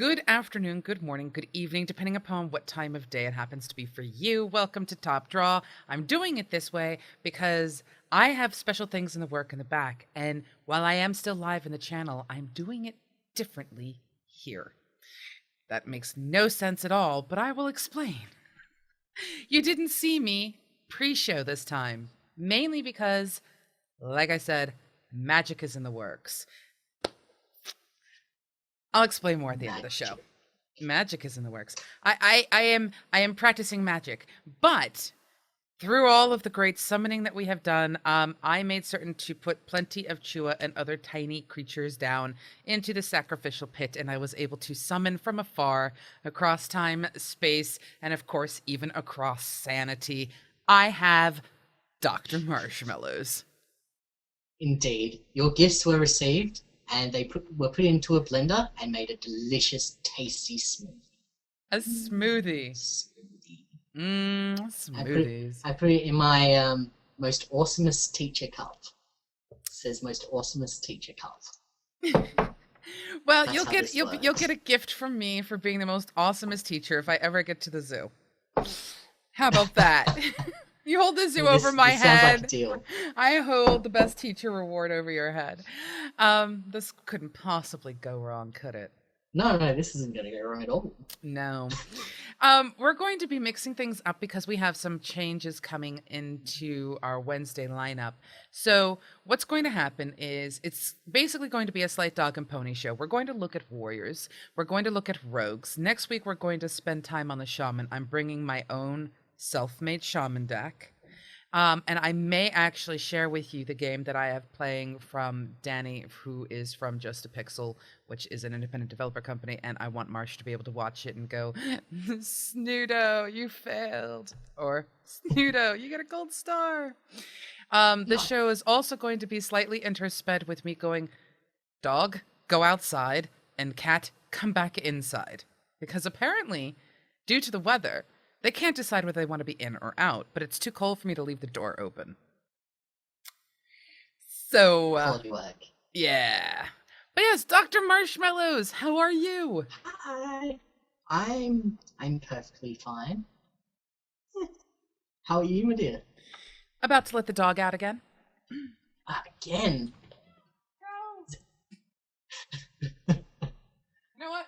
Good afternoon, good morning, good evening, depending upon what time of day it happens to be for you. Welcome to Top Draw. I'm doing it this way because I have special things in the work in the back, and while I am still live in the channel, I'm doing it differently here. That makes no sense at all, but I will explain. You didn't see me pre-show this time, mainly because, like I said, magic is in the works. I'll explain more at the end of the show. Magic is in the works. I am practicing magic, but through all of the great summoning that we have done, I made certain to put plenty of Chua and other tiny creatures down into the sacrificial pit, and I was able to summon from afar, across time, space, and of course, even across sanity. I have Dr. Marshmellows. Indeed. Your gifts were received, and they were put into a blender and made a delicious, tasty smoothie. A smoothie. Smoothies. I put it in my most awesomest teacher cup. It says most awesomest teacher cup. Well, you'll get a gift from me for being the most awesomest teacher if I ever get to the zoo. How about that? You hold the zoo over my head. Sounds like a deal. I hold the best teacher reward over your head. This couldn't possibly go wrong, could it? No, this isn't going to go wrong at all. No. We're going to be mixing things up because we have some changes coming into our Wednesday lineup. So what's going to happen is it's basically going to be a slight dog and pony show. We're going to look at warriors. We're going to look at rogues. Next week, we're going to spend time on the shaman. I'm bringing my own self-made shaman deck. And I may actually share with you the game that I have playing from Danny, who is from Just a Pixel, which is an independent developer company, and I want Marsh to be able to watch it and go, Pseudo, you failed. Or, Pseudo, you get a gold star. The show is also going to be slightly intersped with me going, dog, go outside, and cat, come back inside. Because apparently, due to the weather, they can't decide whether they want to be in or out, but it's too cold for me to leave the door open. So, Quality work. Yeah. But yes, Dr. Marshmellows, how are you? Hi. I'm perfectly fine. How are you, my dear? About to let the dog out again. Again? No. You know what?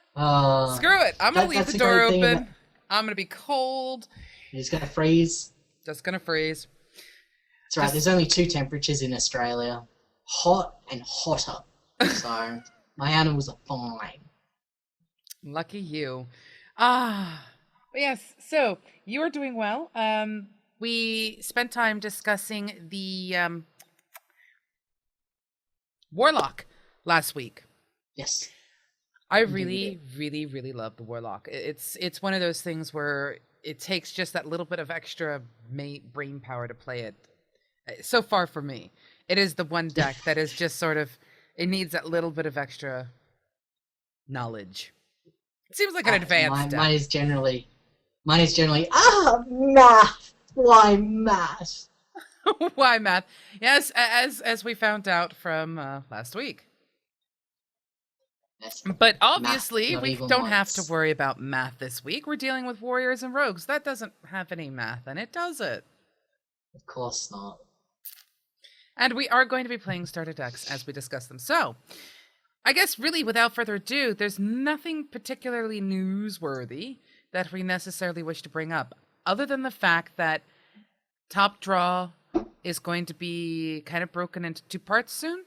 Screw it. I'm going to leave the door open. I'm going to be cold. You're just going to freeze? Just going to freeze. That's right. There's only two temperatures in Australia. Hot and hotter. So, my animals are fine. Lucky you. But yes, so you are doing well. We spent time discussing the Warlock last week. Yes. I really, really, really love the Warlock. It's one of those things where it takes just that little bit of extra brain power to play it. So far for me, it is the one deck that is just sort of, it needs that little bit of extra knowledge. It seems like an advanced deck. Mine is generally, math! Why math? Why math? Yes, as we found out from last week. But obviously, we don't have to worry about math this week. We're dealing with warriors and rogues. That doesn't have any math in it, does it? Of course not. And we are going to be playing starter decks as we discuss them. So, I guess really, without further ado, there's nothing particularly newsworthy that we necessarily wish to bring up, other than the fact that Top Draw is going to be kind of broken into two parts soon.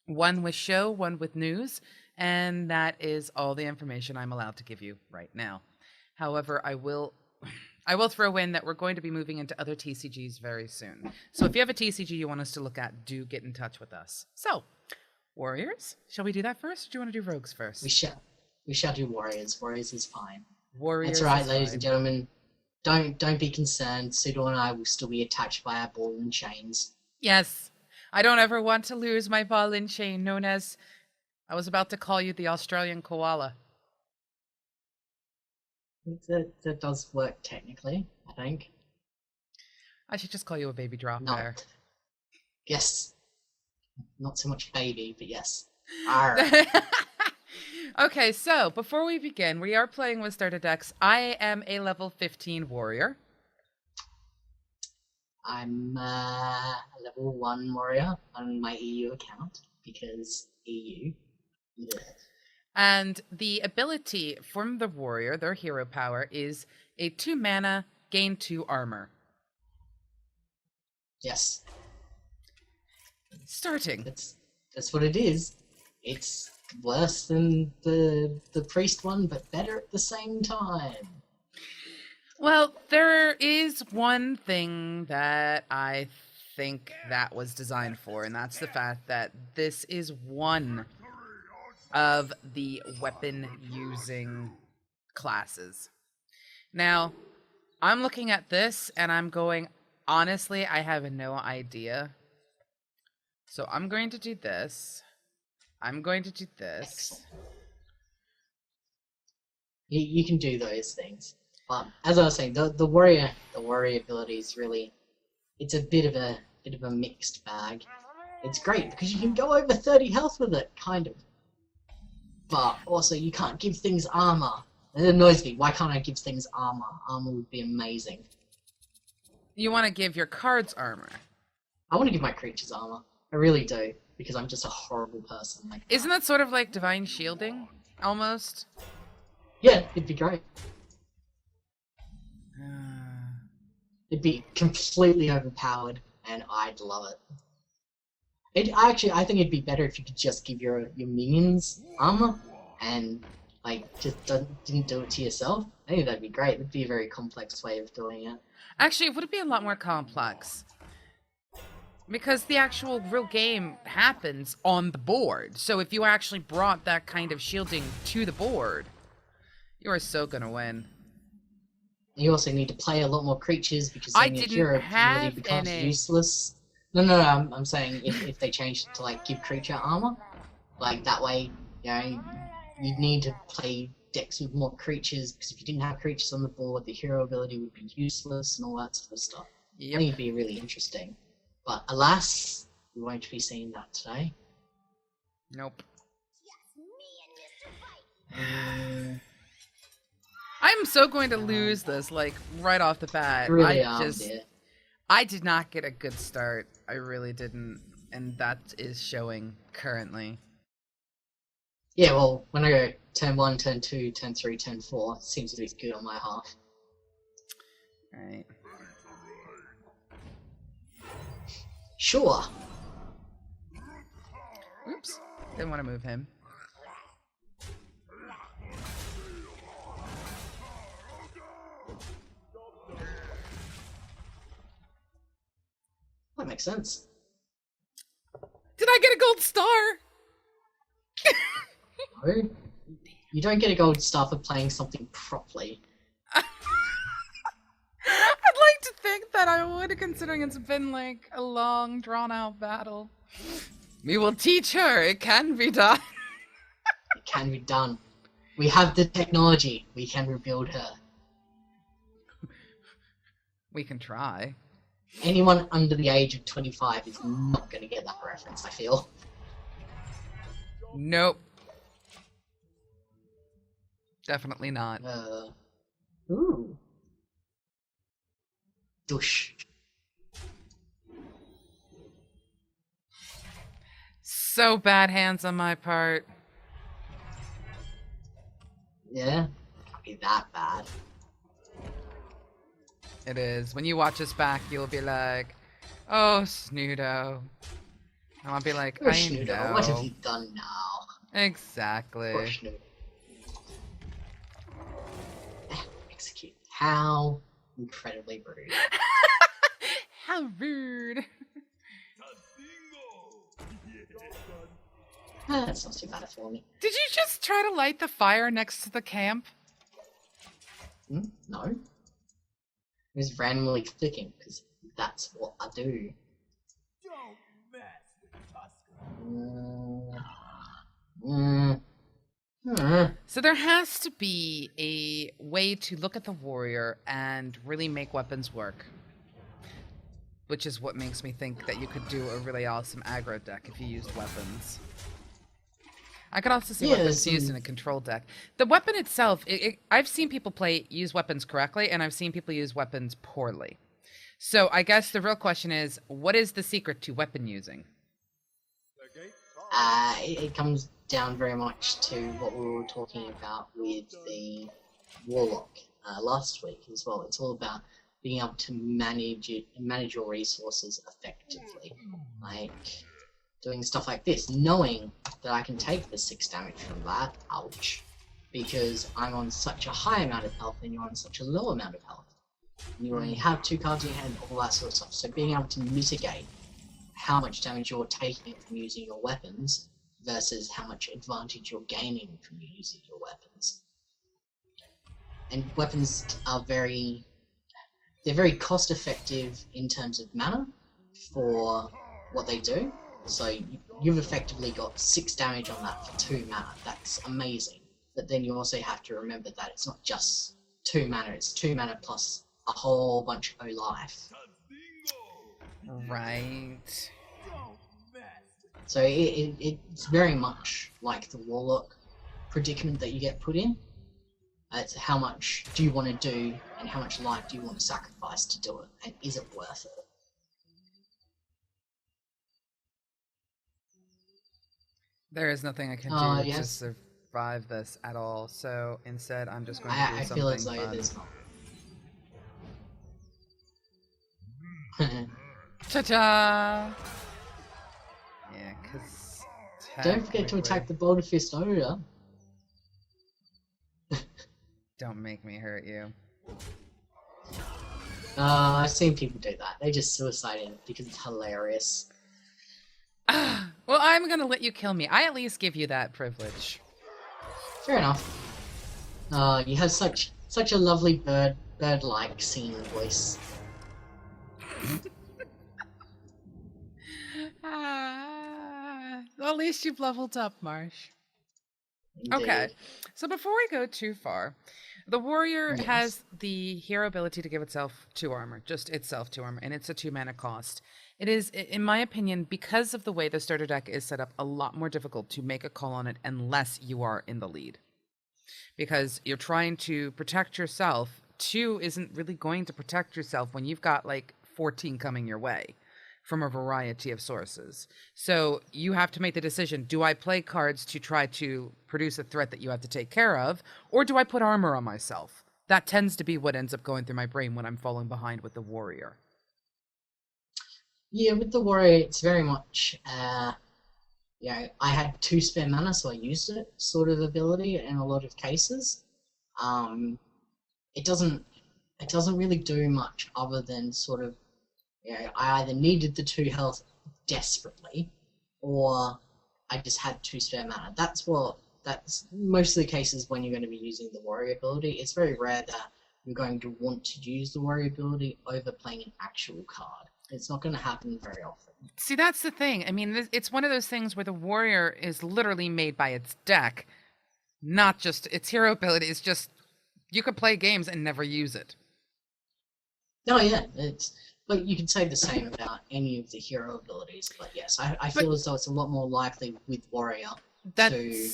One with show, one with news, and that is all the information I'm allowed to give you right now. However, I will throw in that we're going to be moving into other TCGs very soon. So if you have a TCG you want us to look at, do get in touch with us. So, warriors, shall we do that first, or do you want to do rogues first? We shall do warriors. Warriors is fine. Warriors. That's right, ladies and gentlemen. Don't be concerned. Pseudo and I will still be attached by our ball and chains. Yes. I don't ever want to lose my ball and chain, known as, I was about to call you the Australian koala. That does work technically, I think. I should just call you a baby drop bear. Yes. Not so much baby, but yes. Okay, so before we begin, we are playing with starter decks. I am a level 15 warrior. I'm a level 1 warrior on my EU account, because EU. Yeah. And the ability from the warrior, their hero power, is a 2 mana, gain 2 armor. Yes. Starting. That's what it is. It's worse than the priest one, but better at the same time. Well, there is one thing that I think that was designed for, and that's the fact that this is one of the weapon-using classes. Now, I'm looking at this, and I'm going, honestly, I have no idea. So I'm going to do this. I'm going to do this. You can do those things. But as I was saying, the warrior ability is really, it's a bit of a mixed bag. It's great because you can go over 30 health with it, kind of. But also you can't give things armor. It annoys me. Why can't I give things armor? Armor would be amazing. You want to give your cards armor. I want to give my creatures armor. I really do, because I'm just a horrible person. Like Isn't that sort of like divine shielding, almost? Yeah, it'd be great. It'd be completely overpowered, and I'd love it. I think it'd be better if you could just give your minions armor, and like just didn't do it to yourself. I think that'd be great. It'd be a very complex way of doing it. Actually, it would be a lot more complex. Because the actual real game happens on the board. So if you actually brought that kind of shielding to the board, you are so gonna win. You also need to play a lot more creatures, because then your hero ability becomes useless. No, I'm saying if they change it to like give creature armor, like that way, you know, you'd need to play decks with more creatures, because if you didn't have creatures on the board, the hero ability would be useless and all that sort of stuff. Yep. I think it'd be really interesting. But alas, we won't be seeing that today. Nope. I'm so going to lose this, like, right off the bat. Really, I did not get a good start. I really didn't. And that is showing currently. Yeah, well, when I go turn 1, turn 2, turn 3, turn 4, it seems to be good on my half. Alright. Sure. Oops. Didn't want to move him. That makes sense. Did I get a gold star? No. You don't get a gold star for playing something properly. I'd like to think that I would, considering it's been like a long, drawn-out battle. We will teach her. It can be done. It can be done. We have the technology. We can rebuild her. We can try. Anyone under the age of 25 is not going to get that reference, I feel. Nope. Definitely not. Ooh. Douche. So bad hands on my part. Yeah, can't be that bad. It is. When you watch us back, you'll be like, oh, Snudo. And I'll be like, Poor I Snudo, know. what have you done now? Exactly. Poor Snudo. Execute. How incredibly rude. How rude. That's not too bad for me. Did you just try to light the fire next to the camp? No. It was randomly clicking, because that's what I do. Don't mess with Tusker. So there has to be a way to look at the warrior and really make weapons work. Which is what makes me think that you could do a really awesome aggro deck if you used weapons. I could also see Yeah, weapons there's used some- in a control deck. The weapon itself, I've seen people use weapons correctly, and I've seen people use weapons poorly. So I guess the real question is, what is the secret to weapon using? It comes down very much to what we were talking about with the Warlock last week as well. It's all about being able to manage your resources effectively, like doing stuff like this, knowing that I can take the 6 damage from that, ouch, because I'm on such a high amount of health and you're on such a low amount of health. And you only have 2 cards in your hand, all that sort of stuff. So being able to mitigate how much damage you're taking from using your weapons versus how much advantage you're gaining from using your weapons. And weapons are very cost effective in terms of mana for what they do. So you've effectively got 6 damage on that for 2 mana. That's amazing. But then you also have to remember that it's not just 2 mana, it's 2 mana plus a whole bunch of life. Right. So it's very much like the Warlock predicament that you get put in. It's how much do you want to do and how much life do you want to sacrifice to do it, and is it worth it? There is nothing I can do to Yes. survive this at all. So instead, I'm just going to do I something feel as though fun. there's not. Cha-cha! Yeah, because... Don't forget to attack the Boulder Fist Odor. Don't make me hurt you. I've seen people do that. They just suicide it because it's hilarious. Well, I'm going to let you kill me. I at least give you that privilege. Fair enough. You have such a lovely bird-like singing voice. Well, at least you've leveled up, Marsh. Okay, Indeed. so before we go too far, the warrior Yes. has the hero ability to give itself 2 armor, just itself 2 armor, and it's a 2 mana cost. It is, in my opinion, because of the way the starter deck is set up, a lot more difficult to make a call on it unless you are in the lead. Because you're trying to protect yourself. 2 isn't really going to protect yourself when you've got like 14 coming your way from a variety of sources. So you have to make the decision, do I play cards to try to produce a threat that you have to take care of, or do I put armor on myself? That tends to be what ends up going through my brain when I'm falling behind with the warrior. Yeah, with the warrior, it's very much, I had 2 spare mana, so I used it, sort of ability in a lot of cases. It doesn't really do much other than sort of, I either needed the 2 health desperately, or I just had 2 spare mana. That's most of the cases when you're going to be using the warrior ability. It's very rare that you're going to want to use the warrior ability over playing an actual card. It's not going to happen very often. See, that's the thing. I mean, it's one of those things where the warrior is literally made by its deck, not just its hero ability. It's just, you could play games and never use it. No, yeah, but you can say the same about any of the hero abilities. But yes, I feel as though it's a lot more likely with warrior to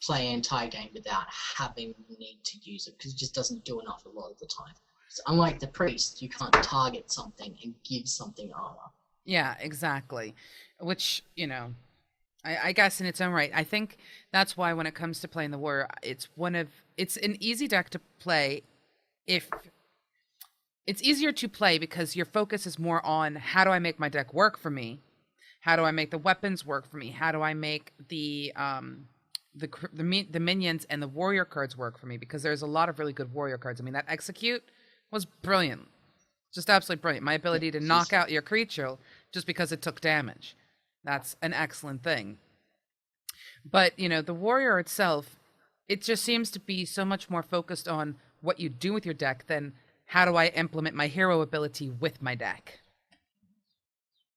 play an entire game without having the need to use it, because it just doesn't do enough a lot of the time. So unlike the priest, you can't target something and give something armor. Yeah, exactly. Which, I guess in its own right, I think that's why when it comes to playing the warrior, it's an easy deck to play if it's easier to play because your focus is more on how do I make my deck work for me? How do I make the weapons work for me? How do I make the minions and the warrior cards work for me? Because there's a lot of really good warrior cards. I mean, that execute was brilliant. Just absolutely brilliant. My ability to knock out your creature just because it took damage. That's an excellent thing. But, the warrior itself, it just seems to be so much more focused on what you do with your deck than how do I implement my hero ability with my deck.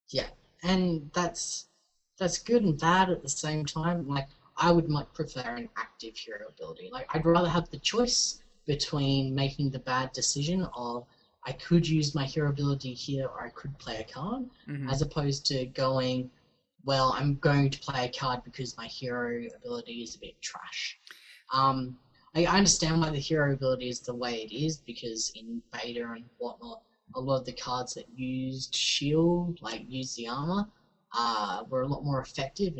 Yeah, and that's good and bad at the same time. Like, I would much prefer an active hero ability. Like, I'd rather have the choice between making the bad decision of I could use my hero ability here or I could play a card, as opposed to going, well, I'm going to play a card because my hero ability is a bit trash. I understand why the hero ability is the way it is, because in beta and whatnot, a lot of the cards that used shield, like used the armor, were a lot more effective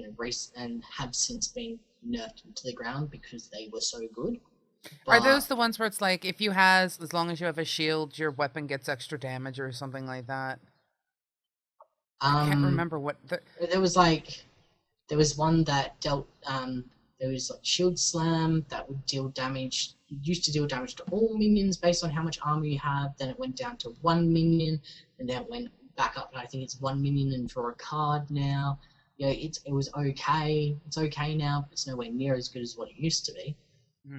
and have since been nerfed to the ground because they were so good. Are those the ones where it's like, if you has, as long as you have a shield, your weapon gets extra damage or something like that? I can't remember what the... There was one that dealt, there was like Shield Slam that would deal damage, used to deal damage to all minions based on how much armor you have, then it went down to 1 minion, and then it went back up, and I think it's 1 minion and draw a card now. You know, it was okay, it's okay now, but it's nowhere near as good as what it used to be.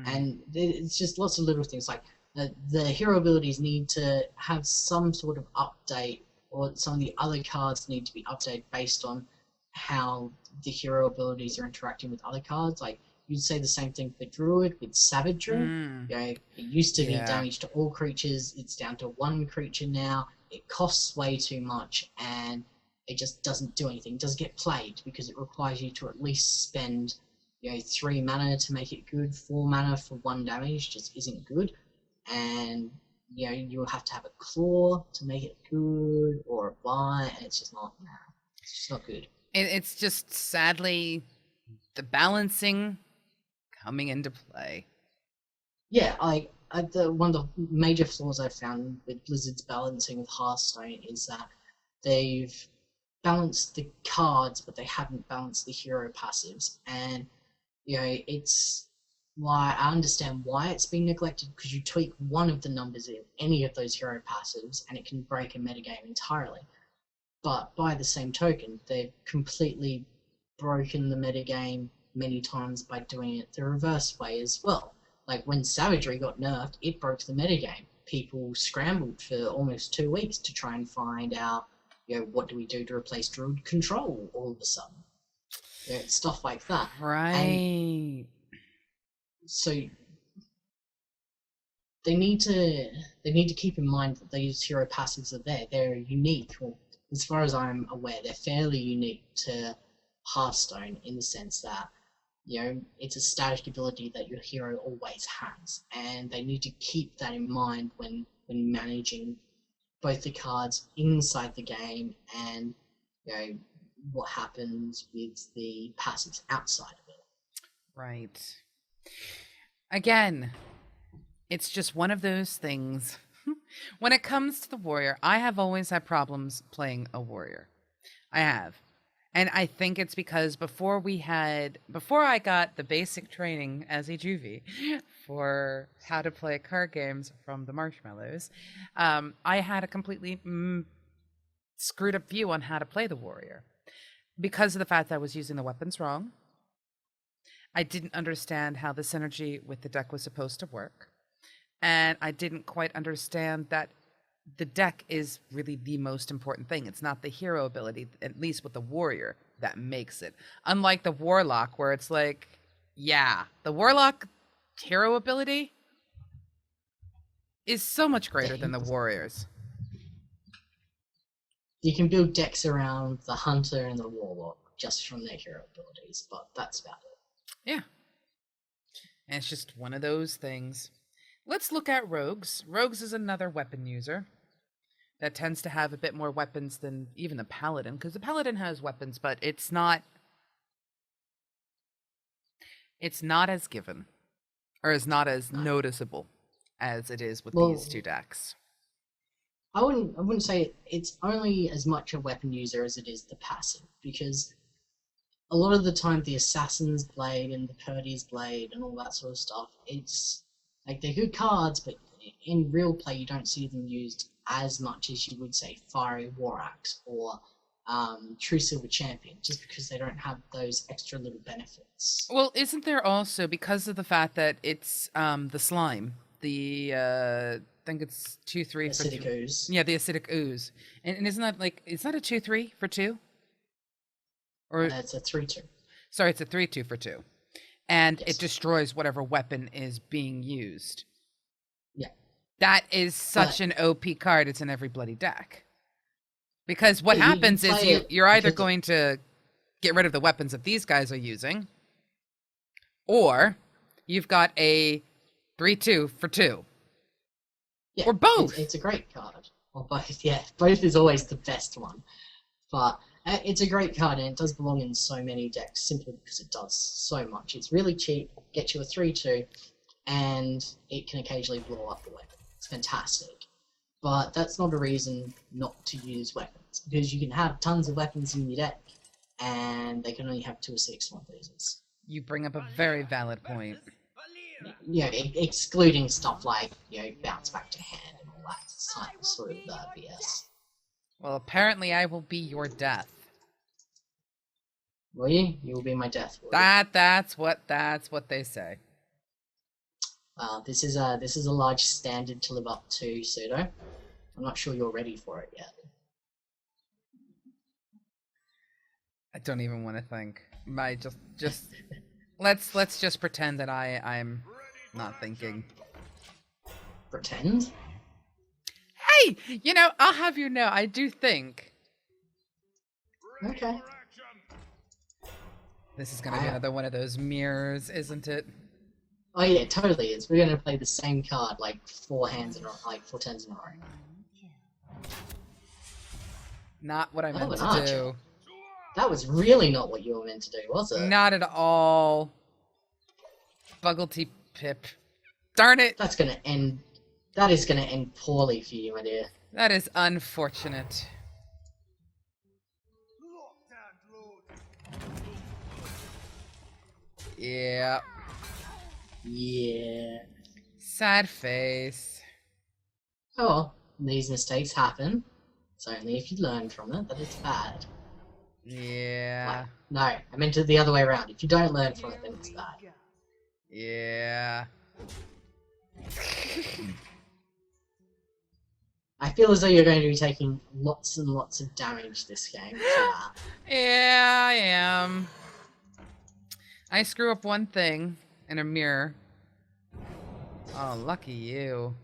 And it's just lots of little things, like the hero abilities need to have some sort of update, or some of the other cards need to be updated based on how the hero abilities are interacting with other cards. Like, you'd say the same thing for Druid with Savagery. You know, it used to be damage to all creatures, it's down to 1 creature now, it costs way too much, and it just doesn't do anything. It doesn't get played, because it requires you to at least spend, you know, 3 mana to make it good. 4 mana for 1 damage just isn't good, and you know, you'll have to have a claw to make it good, or a bite, and it's just not good. It's just, sadly, the balancing coming into play. Yeah, one of the major flaws I've found with Blizzard's balancing with Hearthstone is that they've balanced the cards, but they haven't balanced the hero passives, and you know, it's why I understand why it's been neglected, because you tweak one of the numbers in any of those hero passives and it can break a metagame entirely. But by the same token, they've completely broken the metagame many times by doing it the reverse way as well. Like when Savagery got nerfed, it broke the metagame. People scrambled for almost 2 weeks to try and find out, you know, what do we do to replace Druid Control all of a sudden. You know, stuff like that. Right. And so they need to keep in mind that these hero passives are there. They're unique. Well, as far as I'm aware, they're fairly unique to Hearthstone in the sense that, you know, it's a static ability that your hero always has, and they need to keep that in mind when managing both the cards inside the game and, you know, what happens with the passives outside of it. Right. Again, it's just one of those things. When it comes to the warrior, I have always had problems playing a warrior. I have. And I think it's because before I got the basic training as a juvie for how to play card games from the Marshmellows, I had a completely screwed up view on how to play the warrior. Because of the fact that I was using the weapons wrong, I didn't understand how the synergy with the deck was supposed to work. And I didn't quite understand that the deck is really the most important thing. It's not the hero ability, at least with the warrior, that makes it. Unlike the warlock, where it's like, yeah, the warlock hero ability is so much greater than the warriors. You can build decks around the hunter and the warlock just from their hero abilities, but that's about it. Yeah. And it's just one of those things. Let's look at rogues. Rogues is another weapon user that tends to have a bit more weapons than even the paladin, because the paladin has weapons, but it's not as given, or is not as noticeable as it is with these two decks. I wouldn't say it's only as much a weapon user as it is the passive, because a lot of the time the Assassin's Blade and the Purdy's Blade and all that sort of stuff, it's like they're good cards, but in real play you don't see them used as much as you would say Fiery War Axe or True Silver Champion, just because they don't have those extra little benefits. Well, isn't there also, because of the fact that it's the slime, the I think it's 2/3 Acidic for Ooze. Yeah, the acidic ooze, and isn't that like, is that a 2/3 for 2? Or It's a 3/2. Sorry, it's a 3/2 for 2, and Yes. it destroys whatever weapon is being used. Yeah. That is such an OP card. It's in every bloody deck. Because what Yeah, you happens is play it you're either because going to get rid of the weapons that these guys are using, or you've got a 3/2 for 2. Yeah, Or both. It's a great card. Or both, yeah. Both is always the best one. But it's a great card, and it does belong in so many decks simply because it does so much. It's really cheap, gets you a 3/2, and it can occasionally blow up the weapon. It's fantastic. But that's not a reason not to use weapons, because you can have tons of weapons in your deck, and they can only have 2 or 6 one losers. You bring up a very valid point. You know, excluding stuff like, you know, bounce back to hand and all that sort of BS. Well, apparently I will be your death. Will you? You will be my death. Will you? That's what they say. Well, this is a large standard to live up to, Pseudo. I'm not sure you're ready for it yet. I don't even want to think. Just let's just pretend that I'm not thinking. Pretend? Hey, you know, I'll have you know, I do think. Okay. This is gonna be another one of those mirrors, isn't it? Oh yeah, it totally is. We're gonna play the same card like 4 turns in a row. Not what I meant an to archer. do. That was really not what you were meant to do, was it? Not at all. Bugglety pip. Darn it! That is gonna end poorly for you, my dear. That is unfortunate. Yeah. Yeah. Sad face. Oh well, these mistakes happen. It's only if you learn from it that it's bad. Yeah. Like, no, I meant it the other way around. If you don't learn from it, then it's bad. Yeah. I feel as though you're going to be taking lots and lots of damage this game for that. Yeah, I am. I screw up one thing in a mirror. Oh, lucky you.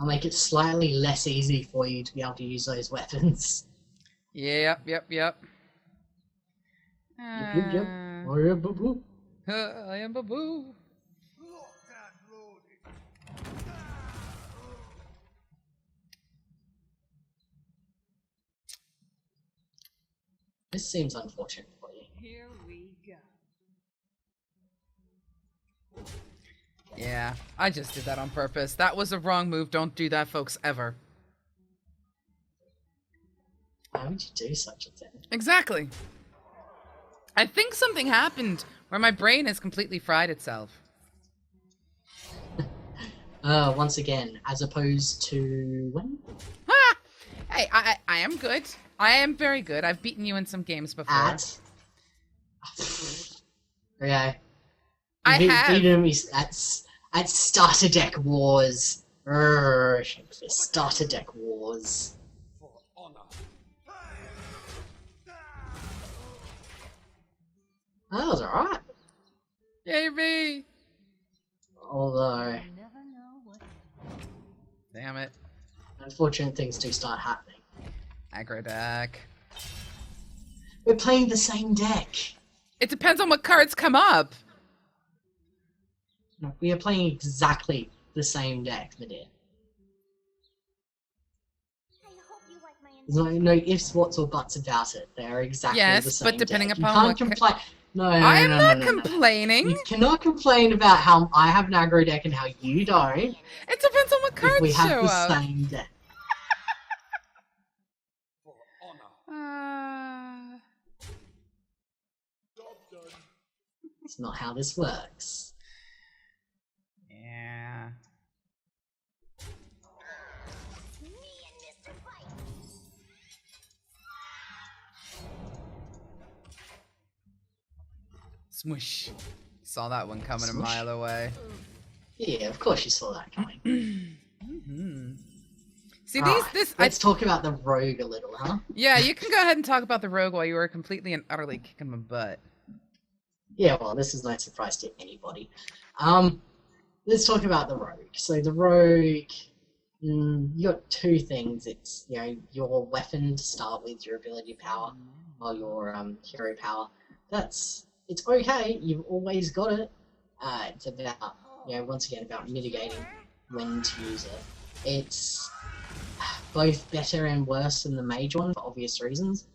I'll make it slightly less easy for you to be able to use those weapons. Yep. Yep. Oh, yeah, boo-boo. I am Babu. This seems unfortunate for you. Here we go. Yeah, I just did that on purpose. That was a wrong move. Don't do that, folks, ever. Why would you do such a thing? Exactly. I think something happened where my brain has completely fried itself. Once again, as opposed to when? Ah! Hey, I am good. I am very good. I've beaten you in some games before. Okay. I have. Beaten me at starter deck wars. Starter deck wars. For honor. That was alright. Yay me! Although, Never know what. Damn it. unfortunate things do start happening. Aggro deck. We're playing the same deck. It depends on what cards come up. No, we are playing exactly the same deck, my dear. There's no ifs, whats, or buts about it. They are exactly the Yes, same but depending deck. upon you what can't complain. No, I am not no. complaining. You cannot complain about how I have an aggro deck and how you don't. It depends on what If cards we have show the up. same deck. For honor. Job done. It's not how this works. Yeah. Smush. Saw that one coming a Smush. mile away. Yeah, of course you saw that coming. Mm-hmm. See, Alright, this. let's talk about the rogue a little, huh? Yeah, you can go ahead and talk about the rogue while you were completely and utterly kicking my butt. Yeah, well, this is no surprise to anybody. Let's talk about the rogue. So the rogue, you got 2 things. It's, you know, your weapon to start with, your ability power, while you're hero power. It's okay. You've always got it. It's about once again about mitigating when to use it. It's both better and worse than the mage one for obvious reasons.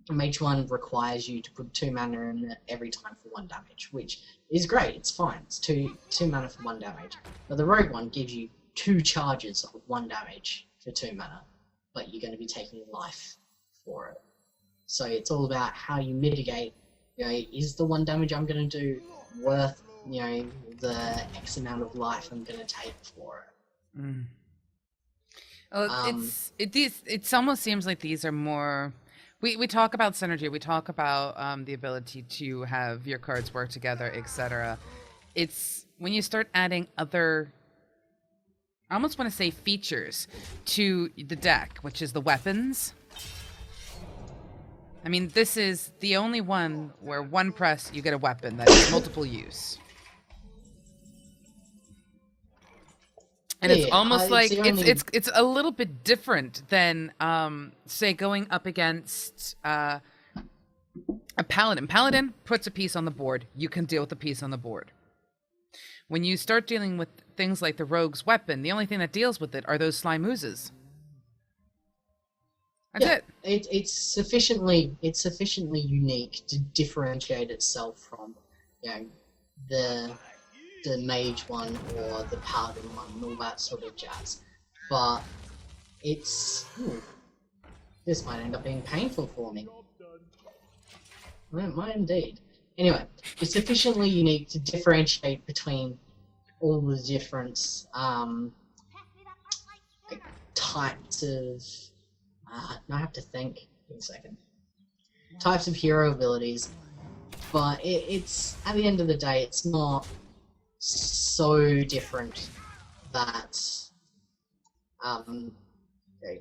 The mage one requires you to put 2 mana in it every time for 1 damage, which is great. It's fine. It's two mana for 1 damage. But the rogue one gives you 2 charges of 1 damage for 2 mana, but you're going to be taking life for it. So it's all about how you mitigate. Is the 1 damage I'm going to do worth the X amount of life I'm going to take for it? Mm. Well, it almost seems like these are more. We talk about synergy. We talk about the ability to have your cards work together, etc. It's when you start adding other, I almost want to say features to the deck, which is the weapons. I mean, this is the only one where 1 press you get a weapon that has multiple use. And it's almost like it's a little bit different than say going up against a paladin. Paladin puts a piece on the board. You can deal with the piece on the board. When you start dealing with things like the rogue's weapon, the only thing that deals with it are those slime oozes. That's it. It's sufficiently unique to differentiate itself from the mage one or the paladin one and all that sort of jazz. But it's this might end up being painful for me. Well, it might indeed. Anyway, it's sufficiently unique to differentiate between all the different types of I have to think in a second. Types of hero abilities, but it's at the end of the day, it's not so different that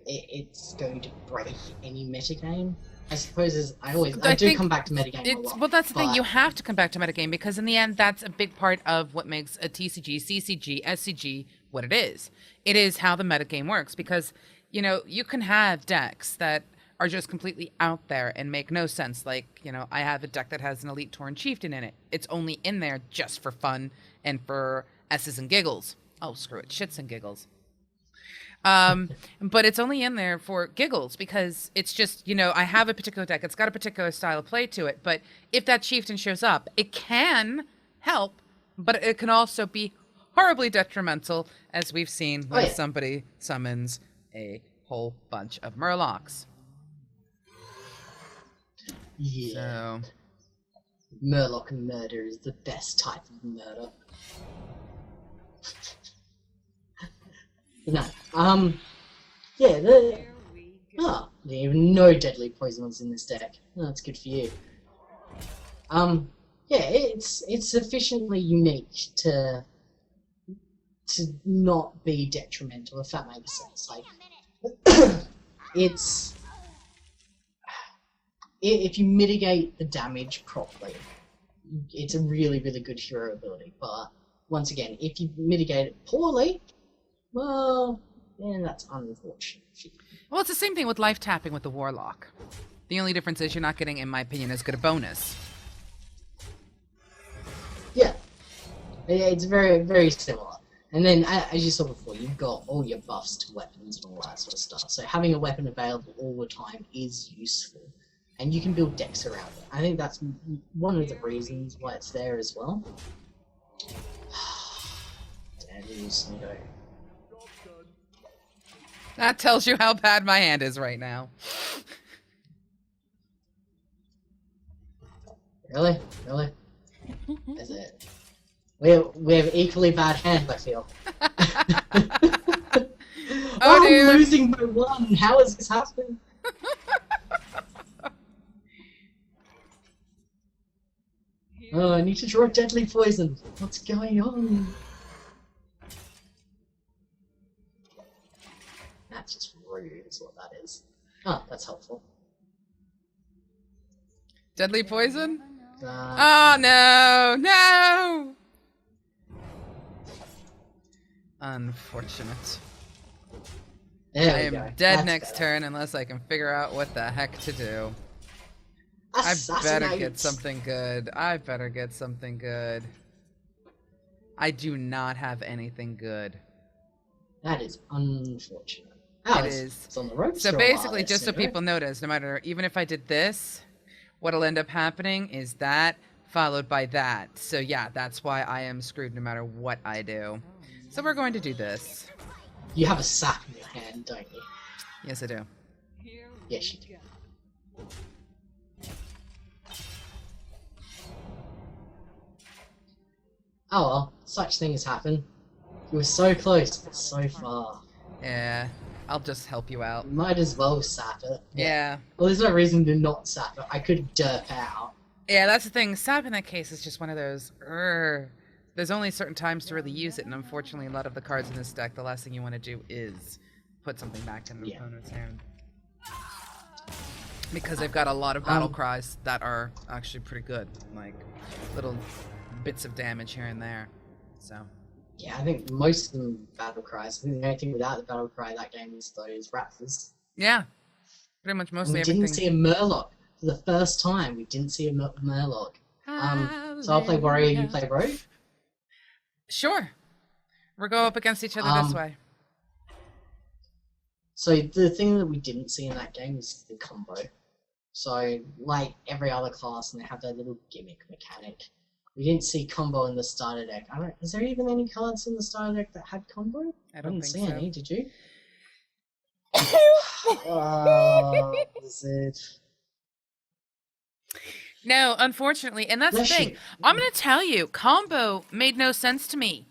it's going to break any metagame. I suppose I do come back to metagame a lot. Well, that's the thing. You have to come back to metagame because in the end, that's a big part of what makes a TCG, CCG, SCG what it is. It is how the metagame works because, you can have decks that are just completely out there and make no sense. Like, I have a deck that has an Elite Tauren Chieftain in it. It's only in there just for fun and for S's and giggles. Oh, screw it. Shits and giggles. But it's only in there for giggles because it's just, I have a particular deck. It's got a particular style of play to it. But if that chieftain shows up, it can help, but it can also be horribly detrimental, as we've seen when somebody summons a whole bunch of Murlocs. Yeah. So. Murloc murder is the best type of murder. No. Even no deadly poisons in this deck. Oh, that's good for you. It's sufficiently unique to not be detrimental, if that makes sense. Like, if you mitigate the damage properly, it's a really, really good hero ability. But once again, if you mitigate it poorly, well, then that's unfortunate. Well, it's the same thing with life tapping with the Warlock. The only difference is you're not getting, in my opinion, as good a bonus. Yeah, it's very, very similar. And then, as you saw before, you've got all your buffs to weapons and all that sort of stuff. So having a weapon available all the time is useful. And you can build decks around it. I think that's one of the reasons why it's there as well. Damn you, Pseudo. That tells you how bad my hand is right now. Really? Really? Is it? We have equally bad hands, I feel. Oh, dude. I'm losing by 1. How is this happening? Oh, I need to draw deadly poison. What's going on? That's just rude, is what that is. Oh, that's helpful. Deadly poison? Oh, no! No! Unfortunate. There I we am go. dead That's next better. turn unless I can figure out what the heck to do. I better Assassinate! get something good. I better get something good. I do not have anything good. That is unfortunate. It is. It's on the ropes So for a while basically, there, just so Pseudo. people notice, no matter, even if I did this, what'll end up happening is that followed by that. So yeah, that's why I am screwed no matter what I do. So we're going to do this. You have a sap in your hand, don't you? Yes, I do. Here Yes, you we do. go. Oh well, such things happen. You were so close, but so far. Yeah, I'll just help you out. You might as well sap it. Yeah. Well, there's no reason to not sap it. I could derp out. Yeah, that's the thing. Sap in that case is just one of those. There's only certain times to really use it, and unfortunately, a lot of the cards in this deck, the last thing you want to do is put something back in the opponent's hand. Because they've got a lot of battle cries that are actually pretty good, like little bits of damage here and there. So. Yeah, I think most of them battle cries. I think the only thing without the battle cry that game is those raptors. Yeah, pretty much And mostly we everything. didn't see a Murloc for the first time. We didn't see a Murloc. So I'll play warrior, you play rogue. Sure. We'll go up against each other this way. So the thing that we didn't see in that game is the combo. So like every other class, and they have that little gimmick mechanic. We didn't see combo in the starter deck. Is there even any cards in the starter deck that had combo? I don't didn't think see so. any. Did you? Oh, Blizzard. No, unfortunately, and that's Bless the thing. you. I'm gonna tell you, combo made no sense to me.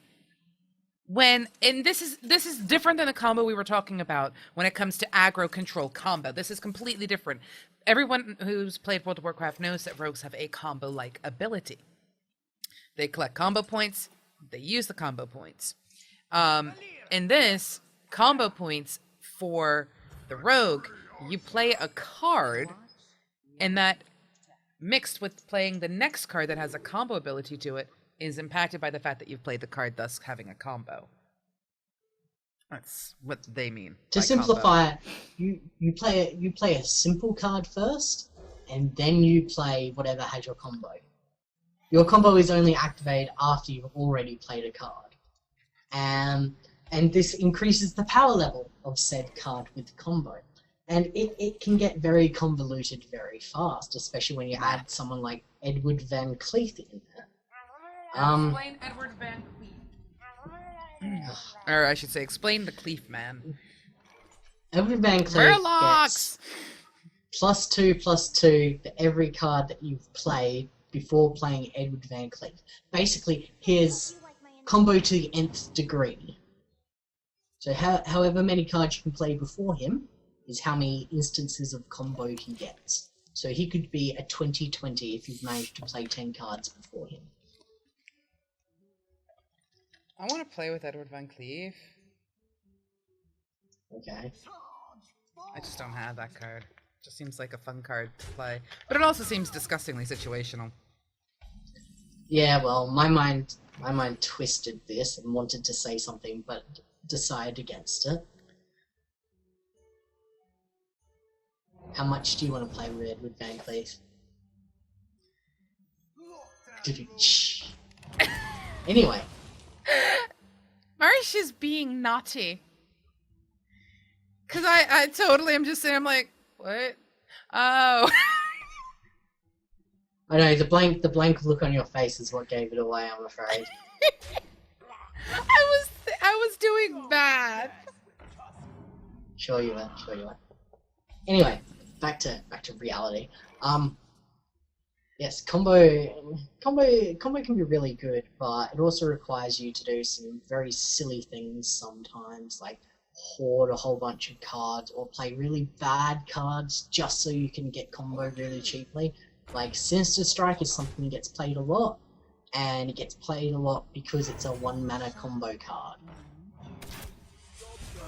And this is different than the combo we were talking about when it comes to aggro control combo. This is completely different. Everyone who's played World of Warcraft knows that rogues have a combo-like ability. They collect combo points. They use the combo points. In this, combo points for the rogue, you play a card, and that mixed with playing the next card that has a combo ability to it is impacted by the fact that you've played the card, thus having a combo. That's what they mean. To by simplify combo. it, you play a simple card first, and then you play whatever has your combo. Your combo is only activated after you've already played a card. And this increases the power level of said card with combo. And it can get very convoluted very fast, especially when you add someone like Edward Van Cleef in there. Explain Edward Van Cleef. Or I should say, explain the Cleef man. Edward Van Cleef Murlocs! gets +2/+2 for every card that you've played before playing Edward Van Cleef. Basically, his combo to the nth degree. So however many cards you can play before him is how many instances of combo he gets. So he could be a 20/20 if you've managed to play 10 cards before him. I want to play with Edward Van Cleef. Okay. I just don't have that card. Just seems like a fun card to play. But it also seems disgustingly situational. Yeah, well, my mind twisted this and wanted to say something, but decided against it. How much do you want to play with Edward Van Cleef? Anyway. Marish is being naughty. Cause I totally am just saying, I'm like, what? Oh. I know, the blank look on your face is what gave it away, I'm afraid. I was doing bad. Sure you were. Anyway, back to reality. Yes, combo can be really good, but it also requires you to do some very silly things sometimes, like hoard a whole bunch of cards or play really bad cards just so you can get combo really cheaply. Like Sinister Strike is something that gets played a lot, and it gets played a lot because it's a 1-mana combo card.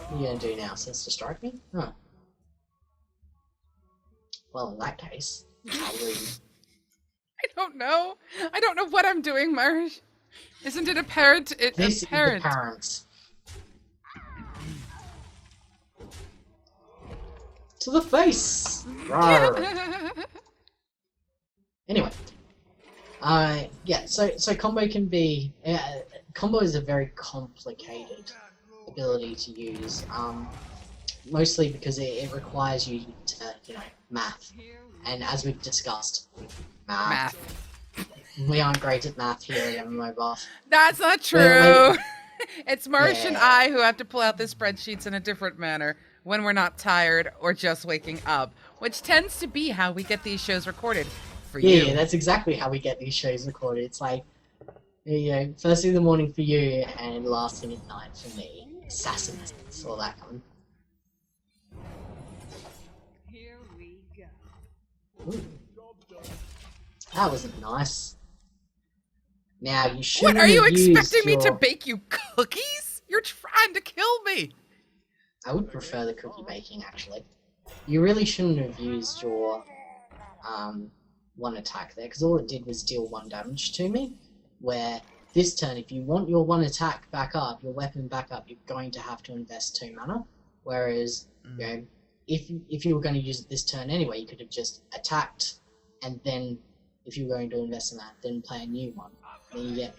What are you gonna do now? Sinister Strike me? Huh. Well, in that case, I'll lose. I don't know. I don't know what I'm doing, Marish. Isn't it apparent? This is the parents. To the face! Rawr. Anyway, yeah. So combo can be combo is a very complicated ability to use. Mostly because it requires you to math, and as we've discussed, math. We aren't great at math here at MMOBuff. That's not true. It's Marsh and I who have to pull out the spreadsheets in a different manner when we're not tired or just waking up, which tends to be how we get these shows recorded for you. Yeah, that's exactly how we get these shows recorded. It's like, first thing in the morning for you and last thing at night for me. Assassins, all that coming. Here we go. Ooh. That wasn't nice. Now you should. What, are you expecting me to bake you cookies? You're trying to kill me. I would prefer the cookie baking, actually. You really shouldn't have used your one attack there, because all it did was deal 1 damage to me. Where this turn, if you want your 1 attack back up, your weapon back up, you're going to have to invest 2 mana. Whereas, if you were going to use it this turn anyway, you could have just attacked, and then if you were going to invest in that, then play a new one. Then you get,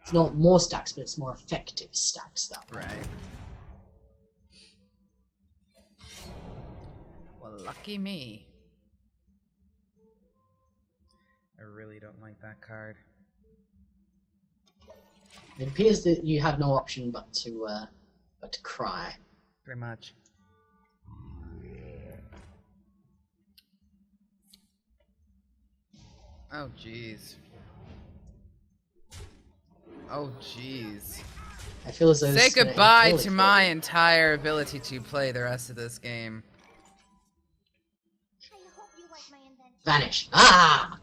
it's not more stacks, but it's more effective stacks that way. Right. Well, lucky me. I really don't like that card. It appears that you have no option but to cry. Pretty much. Oh, jeez. Oh, jeez. I feel as though Say goodbye to my entire ability to play the rest of this game. Vanish. Ah!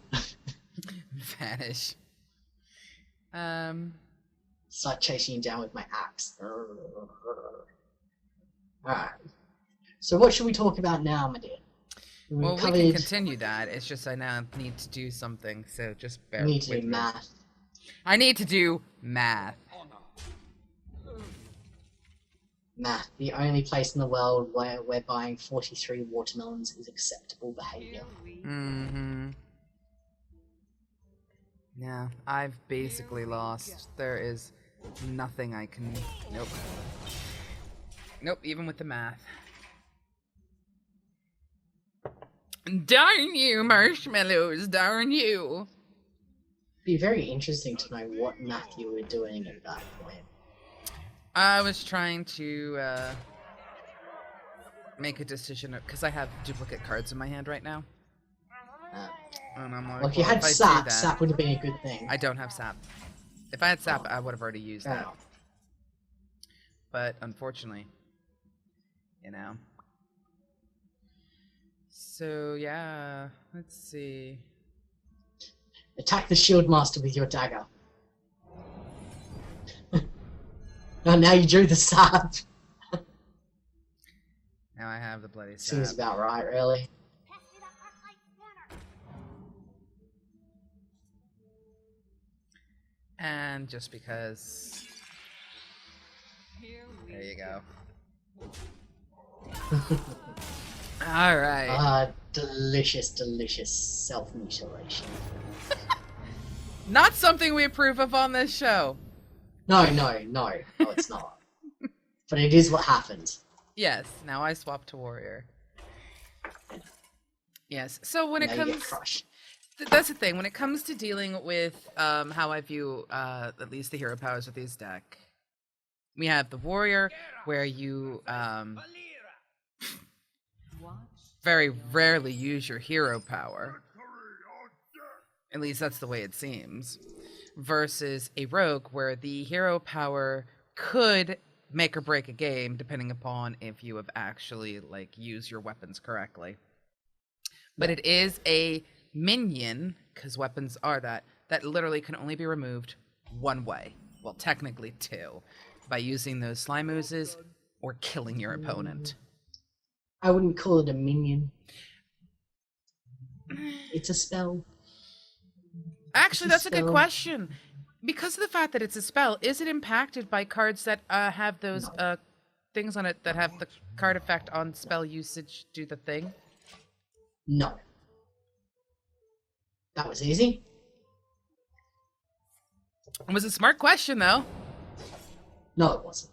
Vanish. Start chasing you down with my axe. Alright. So what should we talk about now, my dear? Well, we can continue that. It's just I now need to do something, so just bear with me. You need to do math. I need to do math. Math. The only place in the world where buying 43 watermelons is acceptable behavior. Mm-hmm. Yeah, I've basically lost. There is nothing I can... Nope. Nope, even with the math. Darn you, Marshmellows, darn you. It'd be very interesting to know what math you were doing at that point. I was trying to make a decision, because I have duplicate cards in my hand right now. And I'm like, well, if you had sap, sap would have been a good thing. I don't have sap. If I had sap, I would have already used that. But unfortunately, you know. So yeah, let's see. Attack the shield master with your dagger. Oh, now you drew the sap. Now I have the bloody sap. Seems about right, really. And just because... There you go. Alright. Delicious, delicious self-mutilation. Not something we approve of on this show. No, it's not. But it is what happened. Yes, now I swap to warrior. Yes, so when it now comes... You get crushed. That's the thing, when it comes to dealing with how I view at least the hero powers of these deck, we have the warrior, where you very rarely use your hero power. At least that's the way it seems. Versus a rogue, where the hero power could make or break a game, depending upon if you have actually used your weapons correctly. But it is a minion, because weapons are that literally can only be removed one way. Well, technically two. By using those slime oozes or killing your opponent. I wouldn't call it a minion. It's a spell. Actually, that's a good question. Because of the fact that it's a spell, is it impacted by cards that have those things on it that have the card effect on spell usage do the thing? No. That was easy. It was a smart question, though. No, it wasn't.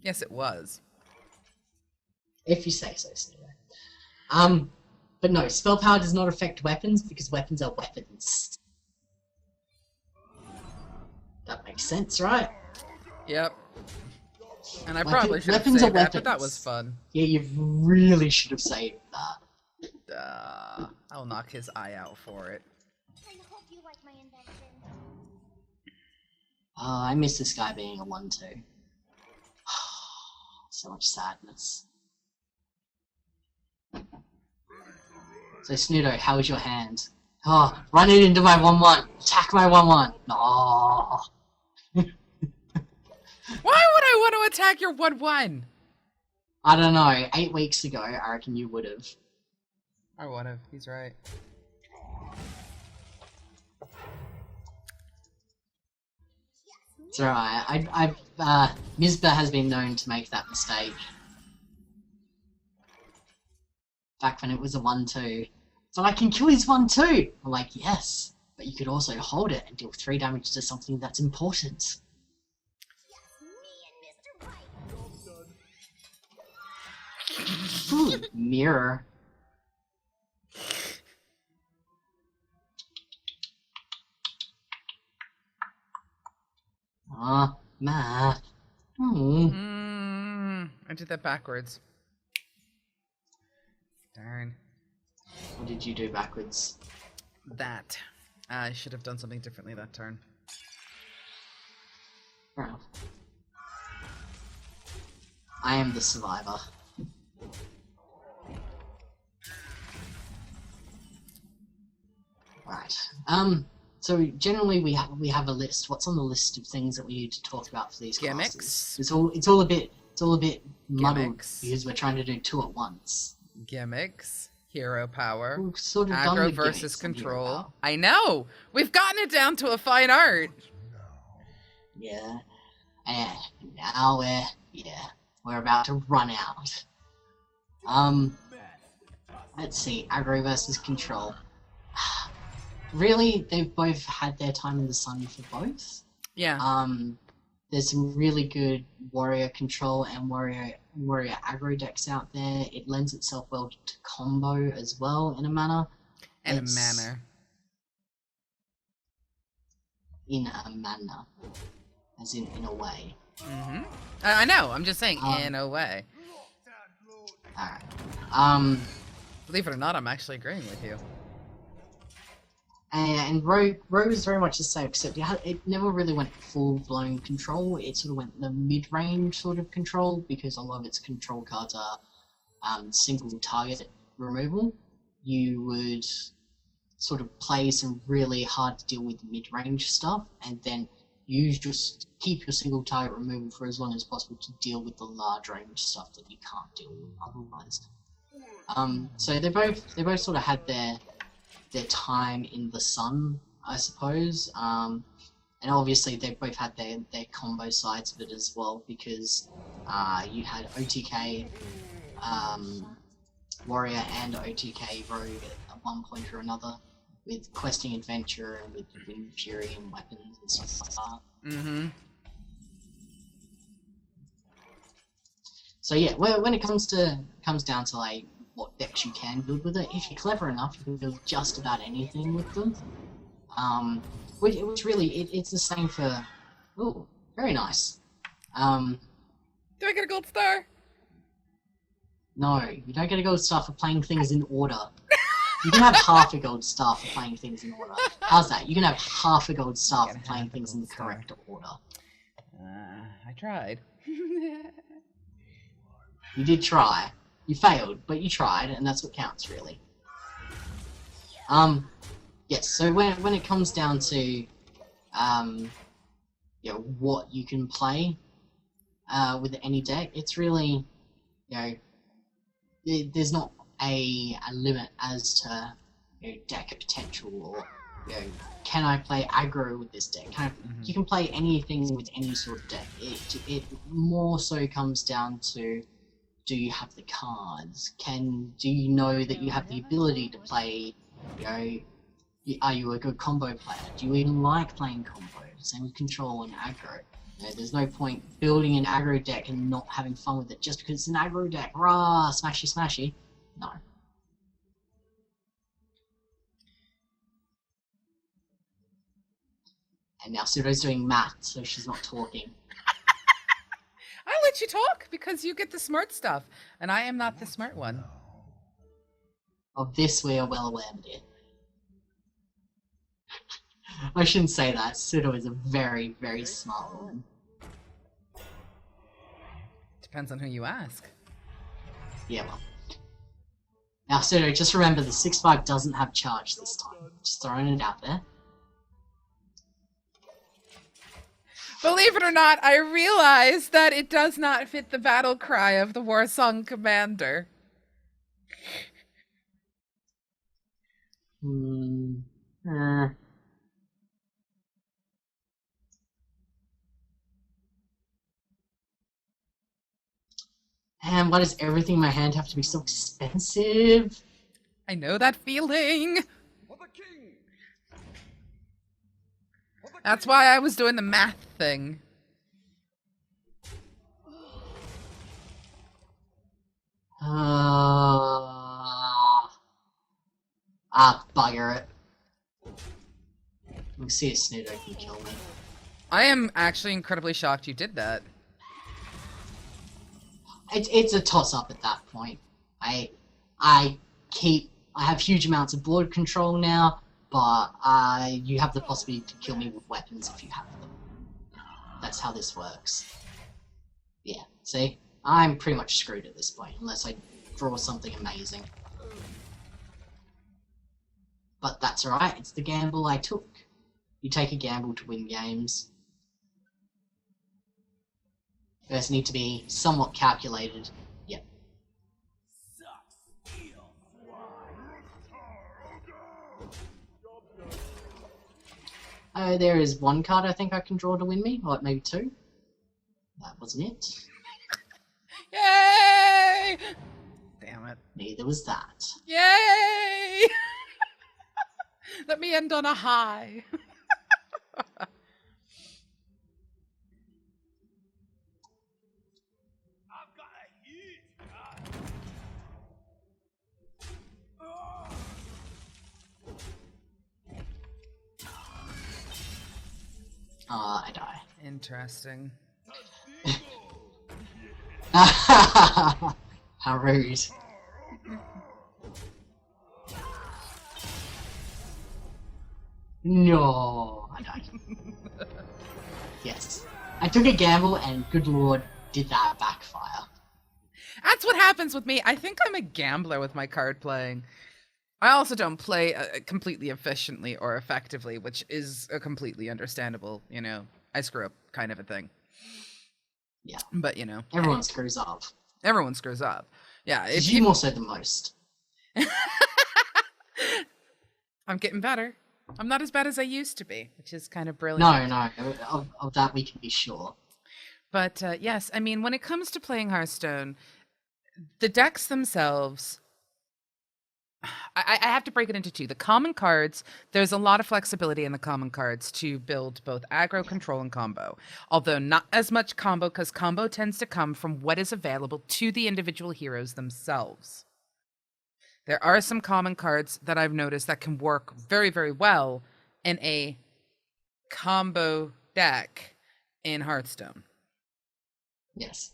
Yes, it was. If you say so, Pseudo. But no, spell power does not affect weapons because weapons are weapons. That makes sense, right? Yep. And I probably should have weapons saved are that, but that weapons. was fun. Yeah, you really should have saved that. I'll knock his eye out for it. I hope you like my invention. I miss this guy being a 1-2. So much sadness. So Snudo, how is your hand? Oh, run it into my 1-1. Attack my 1-1. No. Why would I want to attack your 1-1? I don't know. 8 weeks ago, I reckon you would have. I would have. He's right. It's alright. Mizba has been known to make that mistake. Back when it was a 1-2. So I can kill his 1-2! I'm like, yes. But you could also hold it and deal 3 damage to something that's important. Ooh, mirror. Math. I did that backwards. Darn. What did you do backwards? That. I should have done something differently that turn. Fair enough. I am the survivor. Right. So generally we have a list. What's on the list of things that we need to talk about for these Gimmicks. classes? It's all a bit muddled Gimmicks. because we're trying to do 2 at once. Gimmicks. Hero power. We've sort of done Aggro the versus gimmicks on hero control. power. I know! We've gotten it down to a fine art! Yeah. And now we're about to run out. Let's see, aggro versus control. Really, they've both had their time in the sun for both. Yeah. There's some really good warrior control and warrior aggro decks out there. It lends itself well to combo as well in a manner. In a manner. As in a way. Mm-hmm. I know, I'm just saying, in a way. Alright. Believe it or not, I'm actually agreeing with you. And Rogue is very much the same, except it never really went full-blown control. It sort of went the mid-range sort of control, because a lot of its control cards are single-target removal. You would sort of play some really hard-to-deal-with mid-range stuff, and then keep your single-target removal for as long as possible to deal with the large-range stuff that you can't deal with otherwise. So they both sort of had their time in the sun, I suppose. And obviously they both had their combo sides of it as well, because you had OTK Warrior and OTK Rogue at one point or another, with Questing Adventure and with Wind Fury and weapons and stuff like that. Mm-hmm. So yeah, when it comes down to like what decks you can build with it, if you're clever enough, you can build just about anything with them. Which really, it's the same for... Ooh, very nice. Do I get a gold star? No, you don't get a gold star for playing things in order. You can have half a gold star for playing things in order. How's that? You can have half a gold star for playing things in the correct order. I tried. You did try. You failed, but you tried, and that's what counts, really. Yes, so when it comes down to, what you can play, with any deck, it's really, there's not a limit as to, deck potential, or, can I play aggro with this deck? You can play anything with any sort of deck. It more so comes down to, do you have the cards? Do you know that you have the ability to play You know, are you a good combo player? Do you even like playing combo? Same with control and aggro. You know, there's no point building an aggro deck and not having fun with it just because it's an aggro deck. Rah, smashy, smashy. No. And now Pseudo's doing math, so she's not talking. I let you talk because you get the smart stuff, and I am not the smart one. Of this we are well aware, dear. I shouldn't say that. Pseudo is a very, very smart woman. Depends on who you ask. Yeah, well. Now, Pseudo, just remember the 6-5 doesn't have charge this time. Just throwing it out there. Believe it or not, I realized that it does not fit the battle cry of the Warsong Commander. And why does everything in my hand have to be so expensive? I know that feeling. That's why I was doing the math thing. Bugger it. We'll see if Pseudo can kill me. I am actually incredibly shocked you did that. It's a toss-up at that point. I have huge amounts of board control now, but you have the possibility to kill me with weapons if you have them. That's how this works. Yeah, see? I'm pretty much screwed at this point, unless I draw something amazing. But that's alright, it's the gamble I took. You take a gamble to win games. You just need to be somewhat calculated. Yep. Oh, there is one card I think I can draw to win me, or maybe two. That wasn't it. Yay! Damn it. Neither was that. Yay! Let me end on a high. I die. Interesting. How rude. No, I died. Yes. I took a gamble and good lord, did that backfire. That's what happens with me. I think I'm a gambler with my card playing. I also don't play completely efficiently or effectively, which is a completely understandable, you know, I screw up kind of a thing. Yeah. But, you know. Everyone screws up. Everyone screws up. Yeah. You more so than most. I'm getting better. I'm not as bad as I used to be, which is kind of brilliant. No. Of that we can be sure. But, yes, I mean, when it comes to playing Hearthstone, the decks themselves... I have to break it into two. The common cards, there's a lot of flexibility in the common cards to build both aggro, control, and combo. Although not as much combo, because combo tends to come from what is available to the individual heroes themselves. There are some common cards that I've noticed that can work very, very well in a combo deck in Hearthstone. Yes.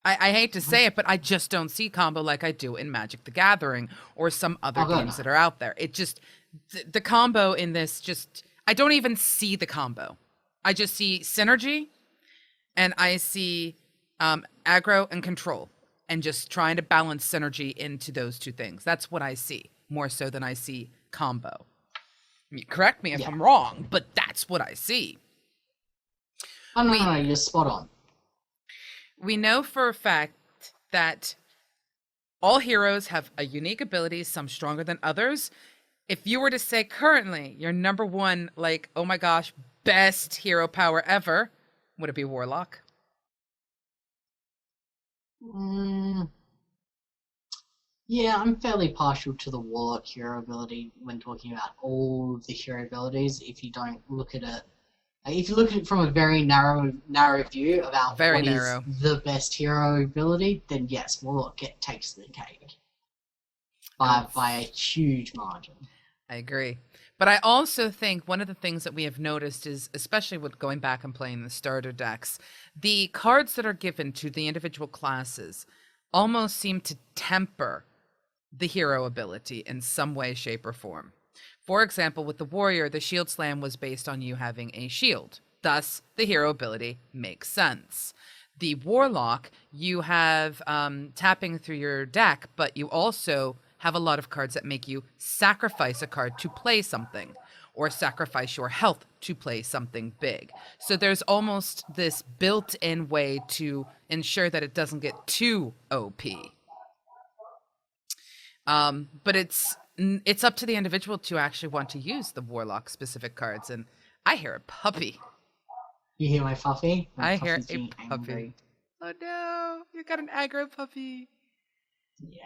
I hate to say it, but I just don't see combo like I do in Magic the Gathering or some other games that are out there. It just, the combo in this just, I don't even see the combo. I just see synergy and I see aggro and control and just trying to balance synergy into those two things. That's what I see more so than I see combo. I mean, correct me if I'm wrong, but that's what I see. Oh, no, you're spot on. We know for a fact that all heroes have a unique abilities, some stronger than others. If you were to say currently your number one, like, oh my gosh, best hero power ever, would it be Warlock? Yeah, I'm fairly partial to the Warlock hero ability when talking about all of the hero abilities. If you don't look at it, if you look at it from a very narrow view about Very what is narrow. the best hero ability, then yes, Warlock takes the cake by a huge margin. I agree. But I also think one of the things that we have noticed is, especially with going back and playing the starter decks, the cards that are given to the individual classes almost seem to temper the hero ability in some way, shape, or form. For example, with the warrior, the shield slam was based on you having a shield. Thus, the hero ability makes sense. The warlock, you have tapping through your deck, but you also have a lot of cards that make you sacrifice a card to play something, or sacrifice your health to play something big. So there's almost this built-in way to ensure that it doesn't get too OP. But it's up to the individual to actually want to use the warlock specific cards. And I hear a puppy. You hear my Fuffy? My I hear Fuffy's a being puppy. angry. Oh no, you got an aggro puppy. Yeah.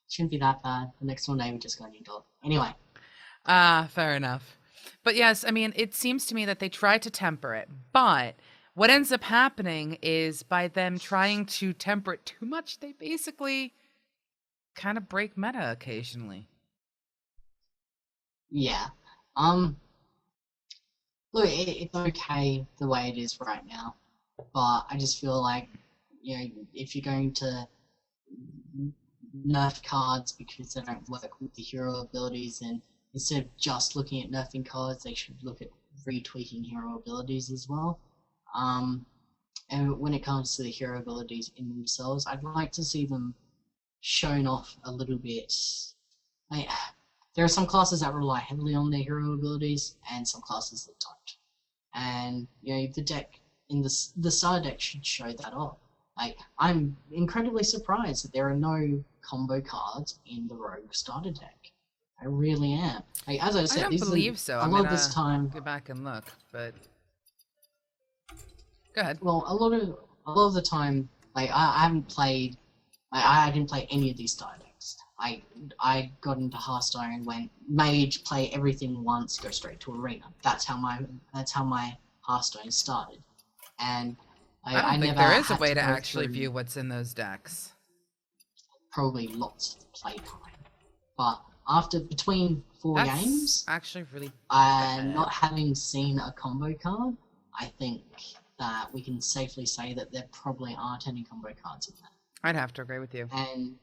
Shouldn't be that bad. The next one, they would just go new dog. Anyway. Fair enough. But yes, I mean, it seems to me that they try to temper it, but what ends up happening is by them trying to temper it too much, they basically kind of break meta occasionally. Yeah. Look, it's okay the way it is right now, but I just feel like, if you're going to nerf cards because they don't work with the hero abilities, and instead of just looking at nerfing cards, they should look at retweaking hero abilities as well. And when it comes to the hero abilities in themselves, I'd like to see them shown off a little bit. There are some classes that rely heavily on their hero abilities, and some classes that don't. And the deck in the starter deck should show that off. I'm incredibly surprised that there are no combo cards in the Rogue starter deck. I really am. As I said, I don't believe so. A lot of this time. Go back and look, but go ahead. Well, a lot of the time, I haven't played. I didn't play any of these starter decks. I got into Hearthstone, went mage, play everything once, go straight to arena. That's how my Hearthstone started, and I don't think never there is a had way to go actually through view what's in those decks. probably lots of playtime. But between 4 That's games, actually really and bad. not having seen a combo card, I think that we can safely say that there probably aren't any combo cards in there. I'd have to agree with you. And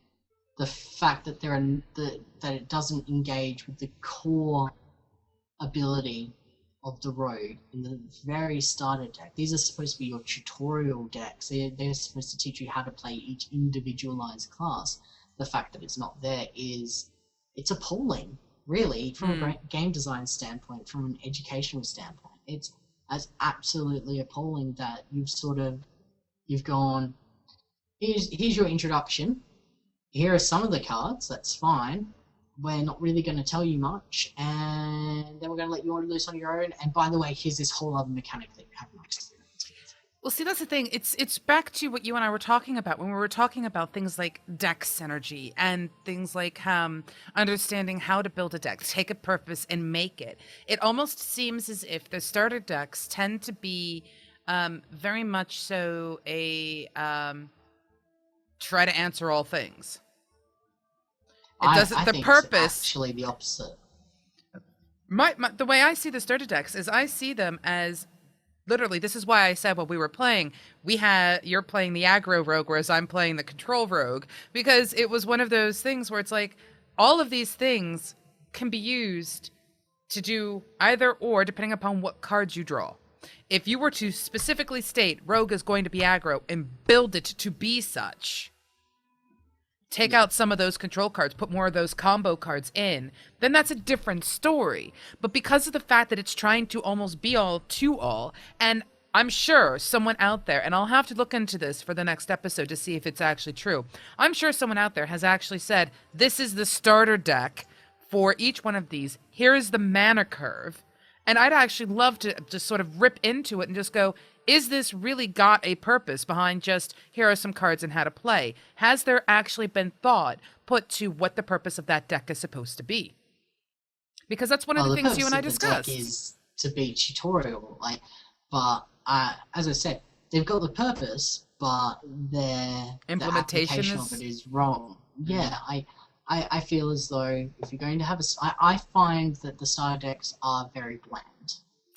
the fact that that it doesn't engage with the core ability of the rogue in the very starter deck. These are supposed to be your tutorial decks. They're supposed to teach you how to play each individualized class. The fact that it's not there it's appalling, really, from a game design standpoint, from an educational standpoint. It's absolutely appalling that you've gone, here's your introduction. Here are some of the cards, that's fine. We're not really going to tell you much, and then we're going to let you order this on your own. And by the way, here's this whole other mechanic that you have no experience with. Well, see, that's the thing. It's back to what you and I were talking about when we were talking about things like deck synergy and things like understanding how to build a deck, take a purpose, and make it. It almost seems as if the starter decks tend to be very much so a try to answer all things. It doesn't. I The think purpose. it's actually the opposite. The way I see the starter decks is I see them as literally. This is why I said while we were playing, you're playing the aggro rogue, whereas I'm playing the control rogue, because it was one of those things where it's like all of these things can be used to do either or depending upon what cards you draw. If you were to specifically state rogue is going to be aggro and build it to be such, take out some of those control cards, put more of those combo cards in, then that's a different story. But because of the fact that it's trying to almost be all to all, and I'm sure someone out there, and I'll have to look into this for the next episode to see if it's actually true. I'm sure someone out there has actually said, this is the starter deck for each one of these. Here is the mana curve. And I'd actually love to just sort of rip into it and just go, is this really got a purpose behind just here are some cards and how to play? Has there actually been thought put to what the purpose of that deck is supposed to be? Because that's one of the things you and I discussed. The deck is to be tutorial, like, but as I said, they've got the purpose, but the application of it is wrong. Yeah, I feel as though if you're going to have I find that the starter decks are very bland.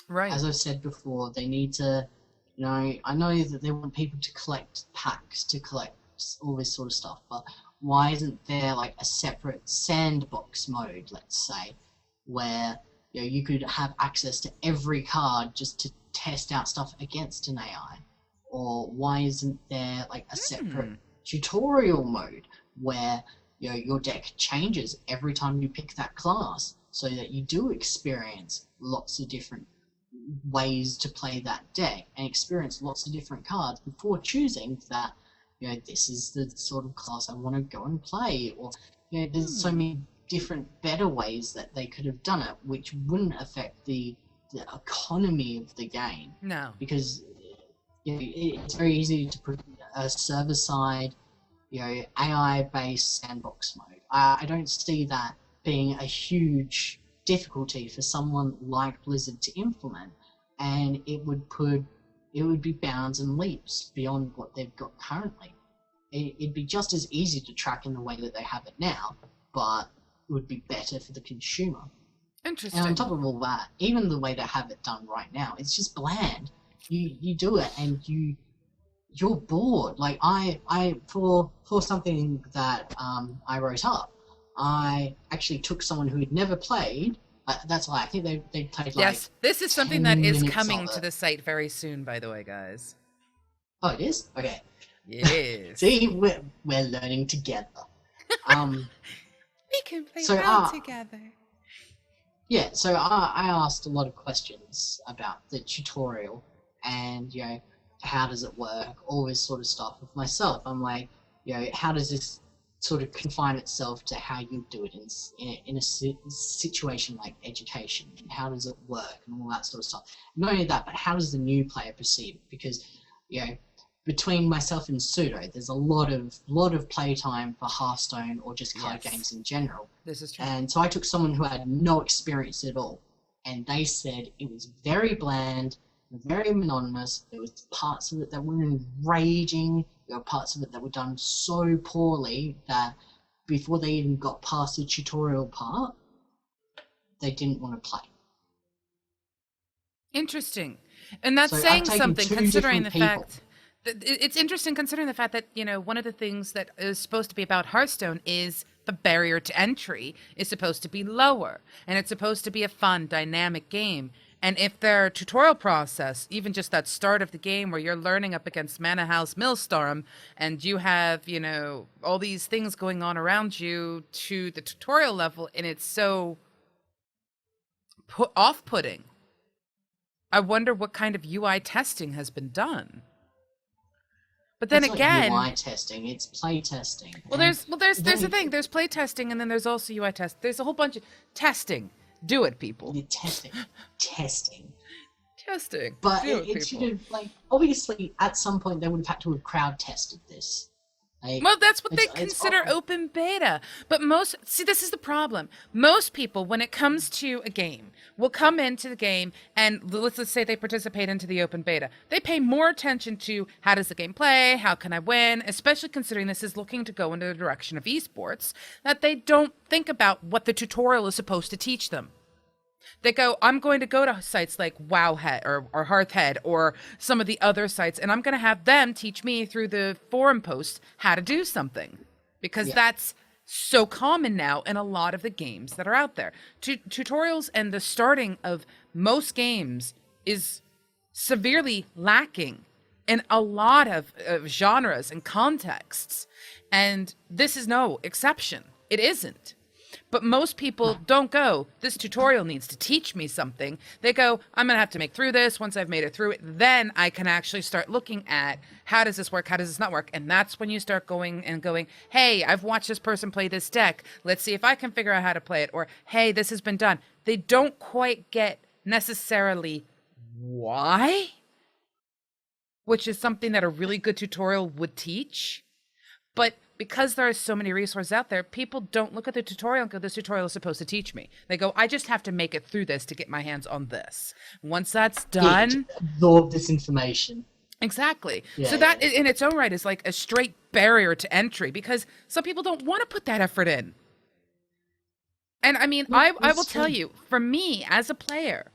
Right. As I've said before, they need to, I know that they want people to collect packs, to collect all this sort of stuff, but why isn't there like a separate sandbox mode, let's say, where you could have access to every card just to test out stuff against an AI? Or why isn't there like a separate tutorial mode where your deck changes every time you pick that class, so that you do experience lots of different ways to play that deck and experience lots of different cards before choosing that this is the sort of class I want to go and play? Or there's so many different better ways that they could have done it, which wouldn't affect the economy of the game. No, because it's very easy to put a server-side, AI-based sandbox mode. I don't see that being a huge difficulty for someone like Blizzard to implement, and it would be bounds and leaps beyond what they've got currently. It'd be just as easy to track in the way that they have it now, but it would be better for the consumer. interesting. And on top of all that, even the way they have it done right now, it's just bland. You do it and you're bored. Like I for something that I wrote up, I actually took someone who had never played. That's why I think they played like. Yes, this is something that is 10 coming minutes to the site very soon, by the way, guys. Oh, it is? Okay. Yes. See, we're learning together. We can play So, well together. Yeah, so I asked a lot of questions about the tutorial and, how does it work, all this sort of stuff with myself. I'm like, how does this sort of confine itself to how you do it in a situation like education? How does it work and all that sort of stuff? Not only that, but how does the new player perceive it? Because, between myself and Pseudo, there's a lot of playtime for Hearthstone or just card games in general. This is true. And so I took someone who had no experience at all, and they said it was very bland, very monotonous. There was parts of it that were enraging. There were parts of it that were done so poorly that before they even got past the tutorial part, they didn't want to play. Interesting. And that's So saying I've taken something, two considering the different fact that it's interesting considering the fact that, one of the things that is supposed to be about Hearthstone is the barrier to entry is supposed to be lower, and it's supposed to be a fun, dynamic game. And if their tutorial process, even just that start of the game where you're learning up against Mana House Millstorm, and you have, all these things going on around you to the tutorial level, and it's so off-putting, I wonder what kind of UI testing has been done. But then It's again, not UI testing, it's play testing. well, there's the thing. There's play testing, and then there's also UI test. There's a whole bunch of testing. Do it, people. You're testing. Do But it, it should people. have, obviously, at some point they would have had to have crowd tested this. Well, that's what they it's consider open beta. But this is the problem. Most people, when it comes to a game, will come into the game and let's say they participate into the open beta. They pay more attention to how does the game play, how can I win, especially considering this is looking to go into the direction of esports, that they don't think about what the tutorial is supposed to teach them. They go, I'm going to go to sites like Wowhead or Hearthhead or some of the other sites, and I'm going to have them teach me through the forum posts how to do something. Because that's so common now in a lot of the games that are out there. Tutorials and the starting of most games is severely lacking in a lot of genres and contexts. And this is no exception. It isn't. But most people don't go, this tutorial needs to teach me something. They go, I'm going to have to make through this. Once I've made it through it, then I can actually start looking at how does this work? How does this not work? And that's when you start going, hey, I've watched this person play this deck. Let's see if I can figure out how to play it. Or, hey, this has been done. They don't quite get necessarily why which is something that a really good tutorial would teach. But because there are so many resources out there, people don't look at the tutorial and go, this tutorial is supposed to teach me. They go, I just have to make it through this to get my hands on this. Once that's done... absorb this information. Exactly. Yeah, so that in its own right is like a straight barrier to entry because some people don't want to put that effort in. And I mean, I will tell you, for me as a player,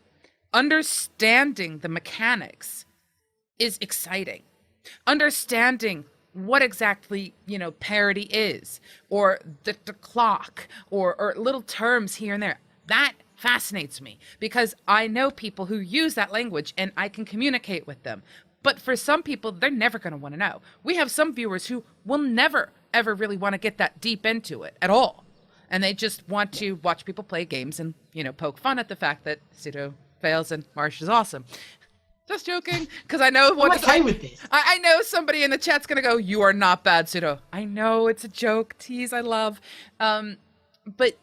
understanding the mechanics is exciting. Understanding what exactly, parity is, or the clock, or little terms here and there, that fascinates me because I know people who use that language and I can communicate with them. But for some people, they're never going to want to know. We have some viewers who will never, ever really want to get that deep into it at all. And they just want to watch people play games and, poke fun at the fact that Pseudo fails and Marsh is awesome. Just joking, because I know I'm okay with this. I know somebody in the chat's going to go, you are not bad, Pseudo. I know, it's a joke, tease, I love. But,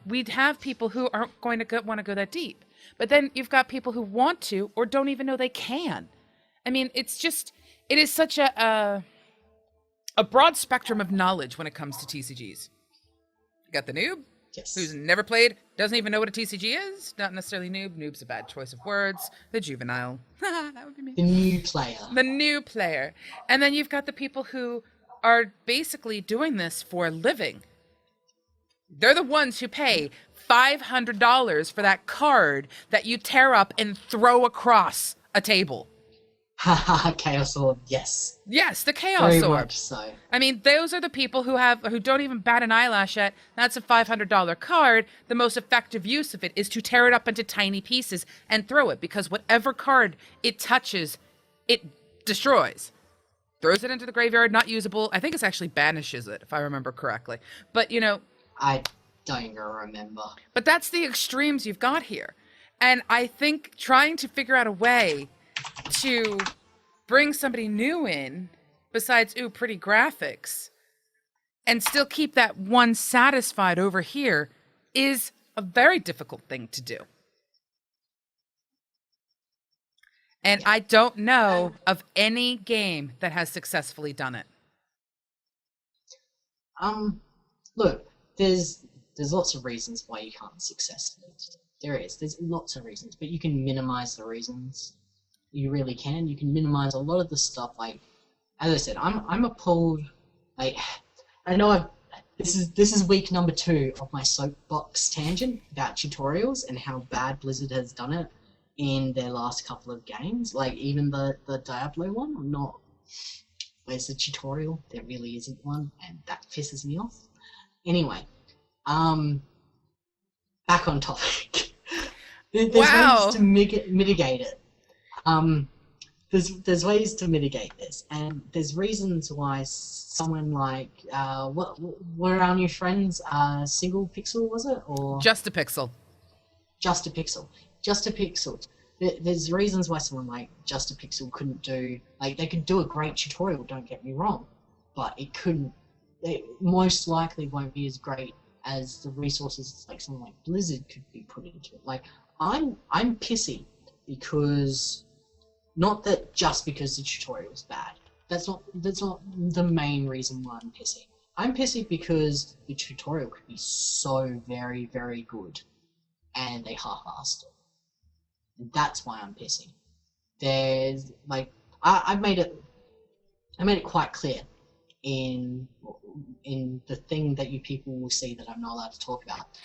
we'd have people who aren't going to want to go that deep. But then you've got people who want to or don't even know they can. I mean, it is such a broad spectrum of knowledge when it comes to TCGs. You got the noob, Yes. who's never played, doesn't even know what a TCG is. Not necessarily noob. Noob's a bad choice of words. The juvenile. That would be me. The new player. The new player. And then you've got the people who are basically doing this for a living. They're the ones who pay $500 for that card that you tear up and throw across a table. Haha, Chaos Orb, yes. Yes, the Chaos Very Orb. much so. I mean, those are the people who don't even bat an eyelash at. That's a $500 card. The most effective use of it is to tear it up into tiny pieces and throw it, because whatever card it touches, it destroys. Throws it into the graveyard, not usable. I think it actually banishes it, if I remember correctly. But, I don't even remember. But that's the extremes you've got here. And I think trying to figure out a way to bring somebody new in, besides, pretty graphics, and still keep that one satisfied over here is a very difficult thing to do. And I don't know of any game that has successfully done it. Look, there's lots of reasons why you can't successfully do it. There's lots of reasons, but you can minimize the reasons. You really can. You can minimize a lot of the stuff. Like, as I said, I'm appalled. Like, I know this is week number 2 of my soapbox tangent about tutorials and how bad Blizzard has done it in their last couple of games. Like, even the Diablo one, where's the tutorial? There really isn't one, and that pisses me off. Anyway, back on topic. There's ways to mitigate it. There's ways to mitigate this, and there's reasons why someone like what were our new friends? Single Pixel, was it, or Just a Pixel? Just a Pixel. Just a Pixel. There's reasons why someone like Just a Pixel couldn't do, like, they could do a great tutorial. Don't get me wrong, but it couldn't. It most likely won't be as great as the resources like someone like Blizzard could be put into it. Like, I'm pissy because. Not that just because the tutorial is bad. That's not the main reason why I'm pissy. I'm pissy because the tutorial could be so very, very good, and they half-assed it. And that's why I'm pissy. There's like I made it quite clear in the thing that you people will see that I'm not allowed to talk about.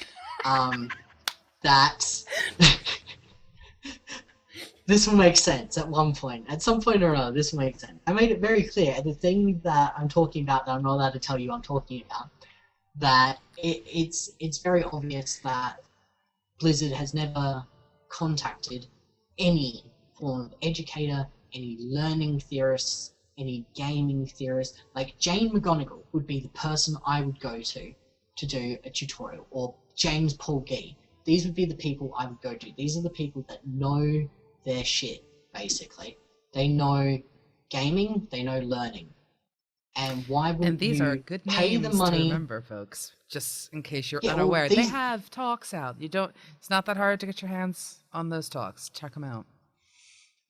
That. This will make sense at one point. At some point or another, this will make sense. I made it very clear, the thing that I'm talking about that I'm not allowed to tell you I'm talking about, that it's very obvious that Blizzard has never contacted any form of educator, any learning theorists, any gaming theorists. Like, Jane McGonigal would be the person I would go to do a tutorial, or James Paul Gee. These would be the people I would go to. These are the people that know their shit, basically. They know gaming, they know learning. And why would And these you are good pay names the money to remember, folks, just in case you're Yeah, well, unaware. They these- have talks out. It's not that hard to get your hands on those talks. Check them out.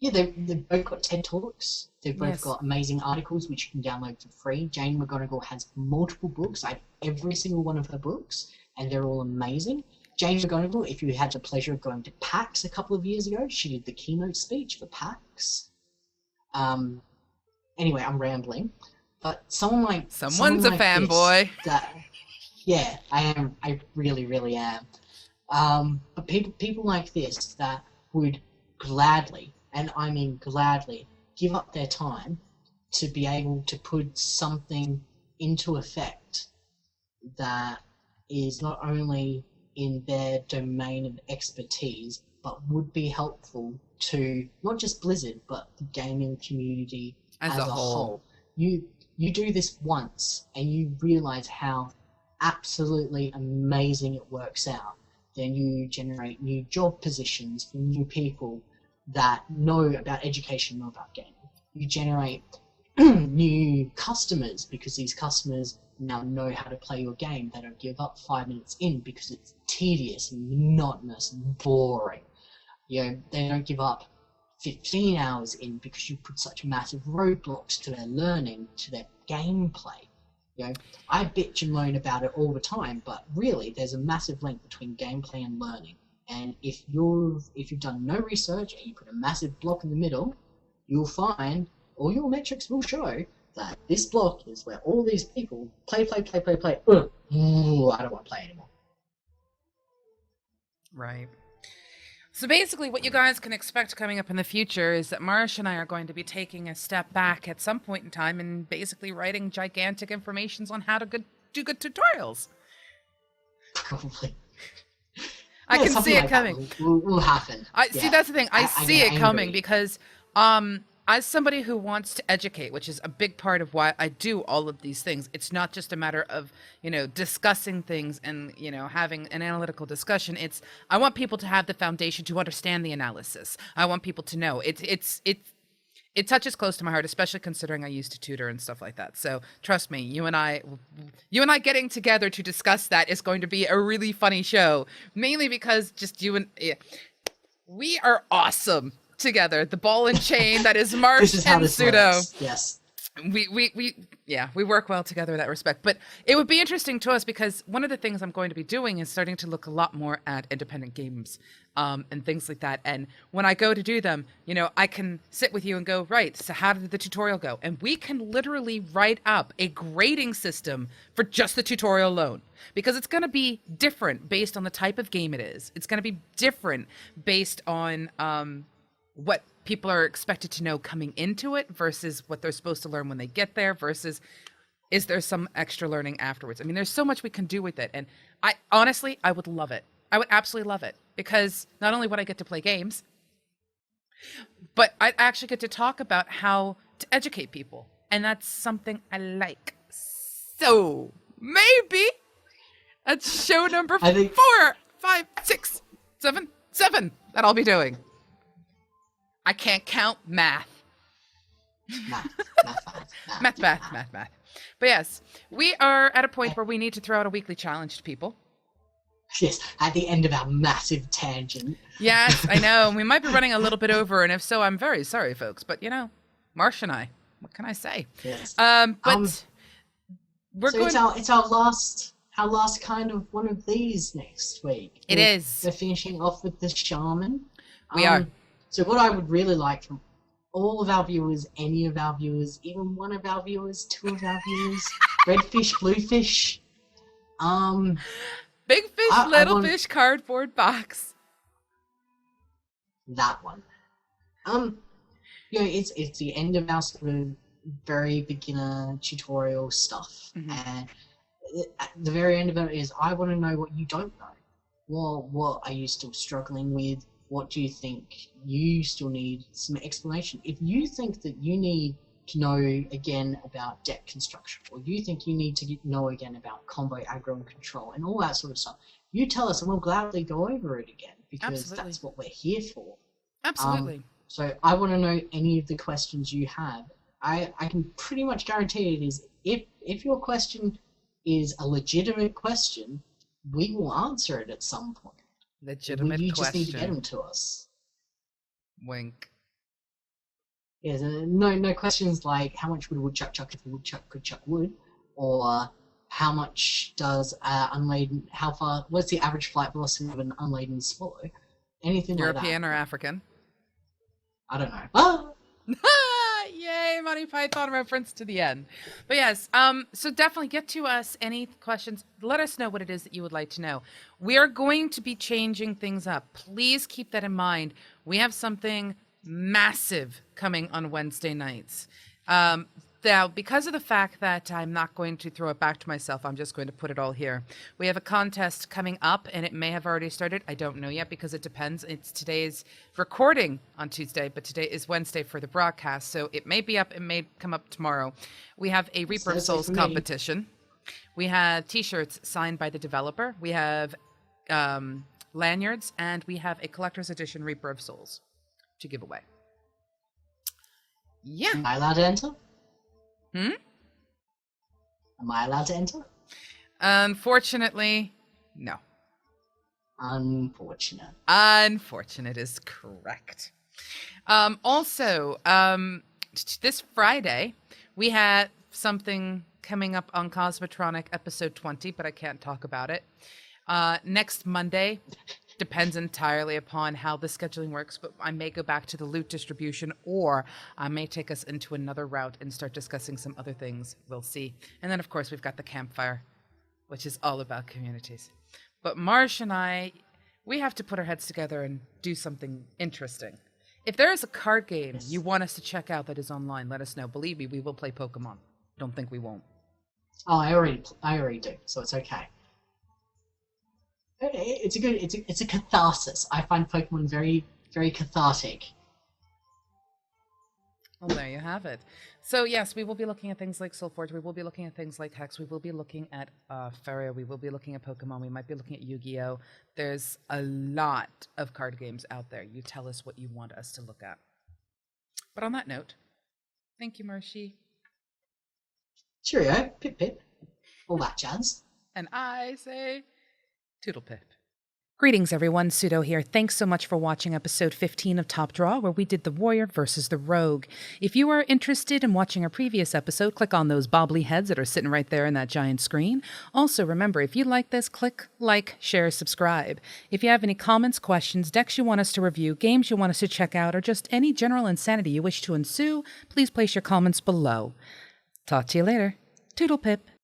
Yeah, they've both got TED Talks. They've both Yes. got amazing articles which you can download for free. Jane McGonigal has multiple books. I have every single one of her books, and they're all amazing. Jane McGonigal, if you had the pleasure of going to PAX a couple of years ago, she did the keynote speech for PAX. Anyway, I'm rambling. But Someone's a this, fanboy. yeah, I am. I really, really am. But people like this that would gladly, and I mean gladly, give up their time to be able to put something into effect that is not only in their domain of expertise, but would be helpful to not just Blizzard, but the gaming community As a whole. You do this once, and you realize how absolutely amazing it works out. Then you generate new job positions for new people that know about education, know about gaming. You generate new customers because these customers now know how to play your game. They don't give up 5 minutes in because it's tedious and monotonous and boring. You know, they don't give up 15 hours in because you put such massive roadblocks to their learning, to their gameplay. You know, I bitch and moan about it all the time, but really there's a massive link between gameplay and learning. And if you've done no research and you put a massive block in the middle, you'll find, all your metrics will show, that this block is where all these people play. Ooh, I don't want to play anymore. Right. So basically what you guys can expect coming up in the future is that Marsh and I are going to be taking a step back at some point in time and basically writing gigantic informations on how to do good tutorials. Probably. I Yeah, can something see it like that coming. will happen. See, that's the thing. I see get it coming angry. because as somebody who wants to educate, which is a big part of why I do all of these things, it's not just a matter of, discussing things and, having an analytical discussion. It's, I want people to have the foundation to understand the analysis. I want people to know. It touches close to my heart, especially considering I used to tutor and stuff like that. So trust me, you and I getting together to discuss that is going to be a really funny show, mainly because just we are awesome together. The ball and chain that is Marsh This is how and this Pseudo. works. Yes. We work well together in that respect. But it would be interesting to us because one of the things I'm going to be doing is starting to look a lot more at independent games and things like that. And when I go to do them, I can sit with you and go, right, so how did the tutorial go? And we can literally write up a grading system for just the tutorial alone, because it's going to be different based on the type of game it is. It's going to be different based on what people are expected to know coming into it versus what they're supposed to learn when they get there versus is there some extra learning afterwards. I mean, there's so much we can do with it. And I would love it. I would absolutely love it because not only would I get to play games, but I'd actually get to talk about how to educate people. And that's something I like. So maybe that's show number 4, 5, 6, 7 that I'll be doing. I can't count math. Math. But yes, we are at a point where we need to throw out a weekly challenge to people. Yes, at the end of our massive tangent. Yes, I know. We might be running a little bit over, and if so, I'm very sorry, folks. But, Marsh and I, what can I say? Yes. But we're so going... it's our last kind of one of these next week. It is. We're finishing off with the shaman. We are. So what I would really like from all of our viewers, any of our viewers, even one of our viewers, 2 of our viewers, red fish, blue fish, big fish, little fish, cardboard box. That one. It's the end of our sort of very beginner tutorial stuff, and at the very end of it is I want to know what you don't know. Well, what are you still struggling with? What do you think you still need some explanation? If you think that you need to know again about deck construction, or you think you need to know again about combo, aggro, and control, and all that sort of stuff, you tell us and we'll gladly go over it again, because that's what we're here for. Absolutely. So I want to know any of the questions you have. I can pretty much guarantee it is, if your question is a legitimate question, we will answer it at some point. Legitimate you question. just need to get them to us. Wink. Yeah, no questions like how much would a woodchuck chuck if a woodchuck could chuck wood, or how much does unladen, how far, what's the average flight velocity of an unladen swallow? Anything European like or that. African? I don't know. Ah! Yay, Monty Python reference to the end. But yes, so definitely get to us any questions. Let us know what it is that you would like to know. We are going to be changing things up. Please keep that in mind. We have something massive coming on Wednesday nights. Now, because of the fact that I'm not going to throw it back to myself, I'm just going to put it all here. We have a contest coming up, and it may have already started. I don't know yet because it depends. It's today's recording on Tuesday, but today is Wednesday for the broadcast, so it may be up. It may come up tomorrow. We have a Reaper of Souls competition. We have T-shirts signed by the developer. We have lanyards, and we have a collector's edition Reaper of Souls to give away. Yeah. Am I allowed to enter? Hmm? Am I allowed to enter? Unfortunately, no. Unfortunate is correct. Also, this Friday, we had something coming up on Cosmotronic episode 20, but I can't talk about it. Next Monday, depends entirely upon how the scheduling works, but I may go back to the loot distribution, or I may take us into another route and start discussing some other things. We'll see. And then, of course, we've got the campfire, which is all about communities. But Marsh and I, we have to put our heads together and do something interesting. If there is a card game you want us to check out that is online, let us know. Believe me, we will play Pokemon. Don't think we won't. Oh, I already do, so it's okay. It's a catharsis. I find Pokemon very, very cathartic. Well, there you have it. So yes, we will be looking at things like Soulforge. We will be looking at things like Hex. We will be looking at Feria. We will be looking at Pokemon. We might be looking at Yu-Gi-Oh! There's a lot of card games out there. You tell us what you want us to look at. But on that note, thank you, Marshy. Cheerio, pip pip, all that jazz. And I say Toodle Pip. Greetings, everyone. Pseudo here. Thanks so much for watching episode 15 of Top Draw, where we did the Warrior versus the Rogue. If you are interested in watching our previous episode, click on those bobbly heads that are sitting right there in that giant screen. Also, remember, if you like this, click like, share, subscribe. If you have any comments, questions, decks you want us to review, games you want us to check out, or just any general insanity you wish to ensue, please place your comments below. Talk to you later. Toodle Pip.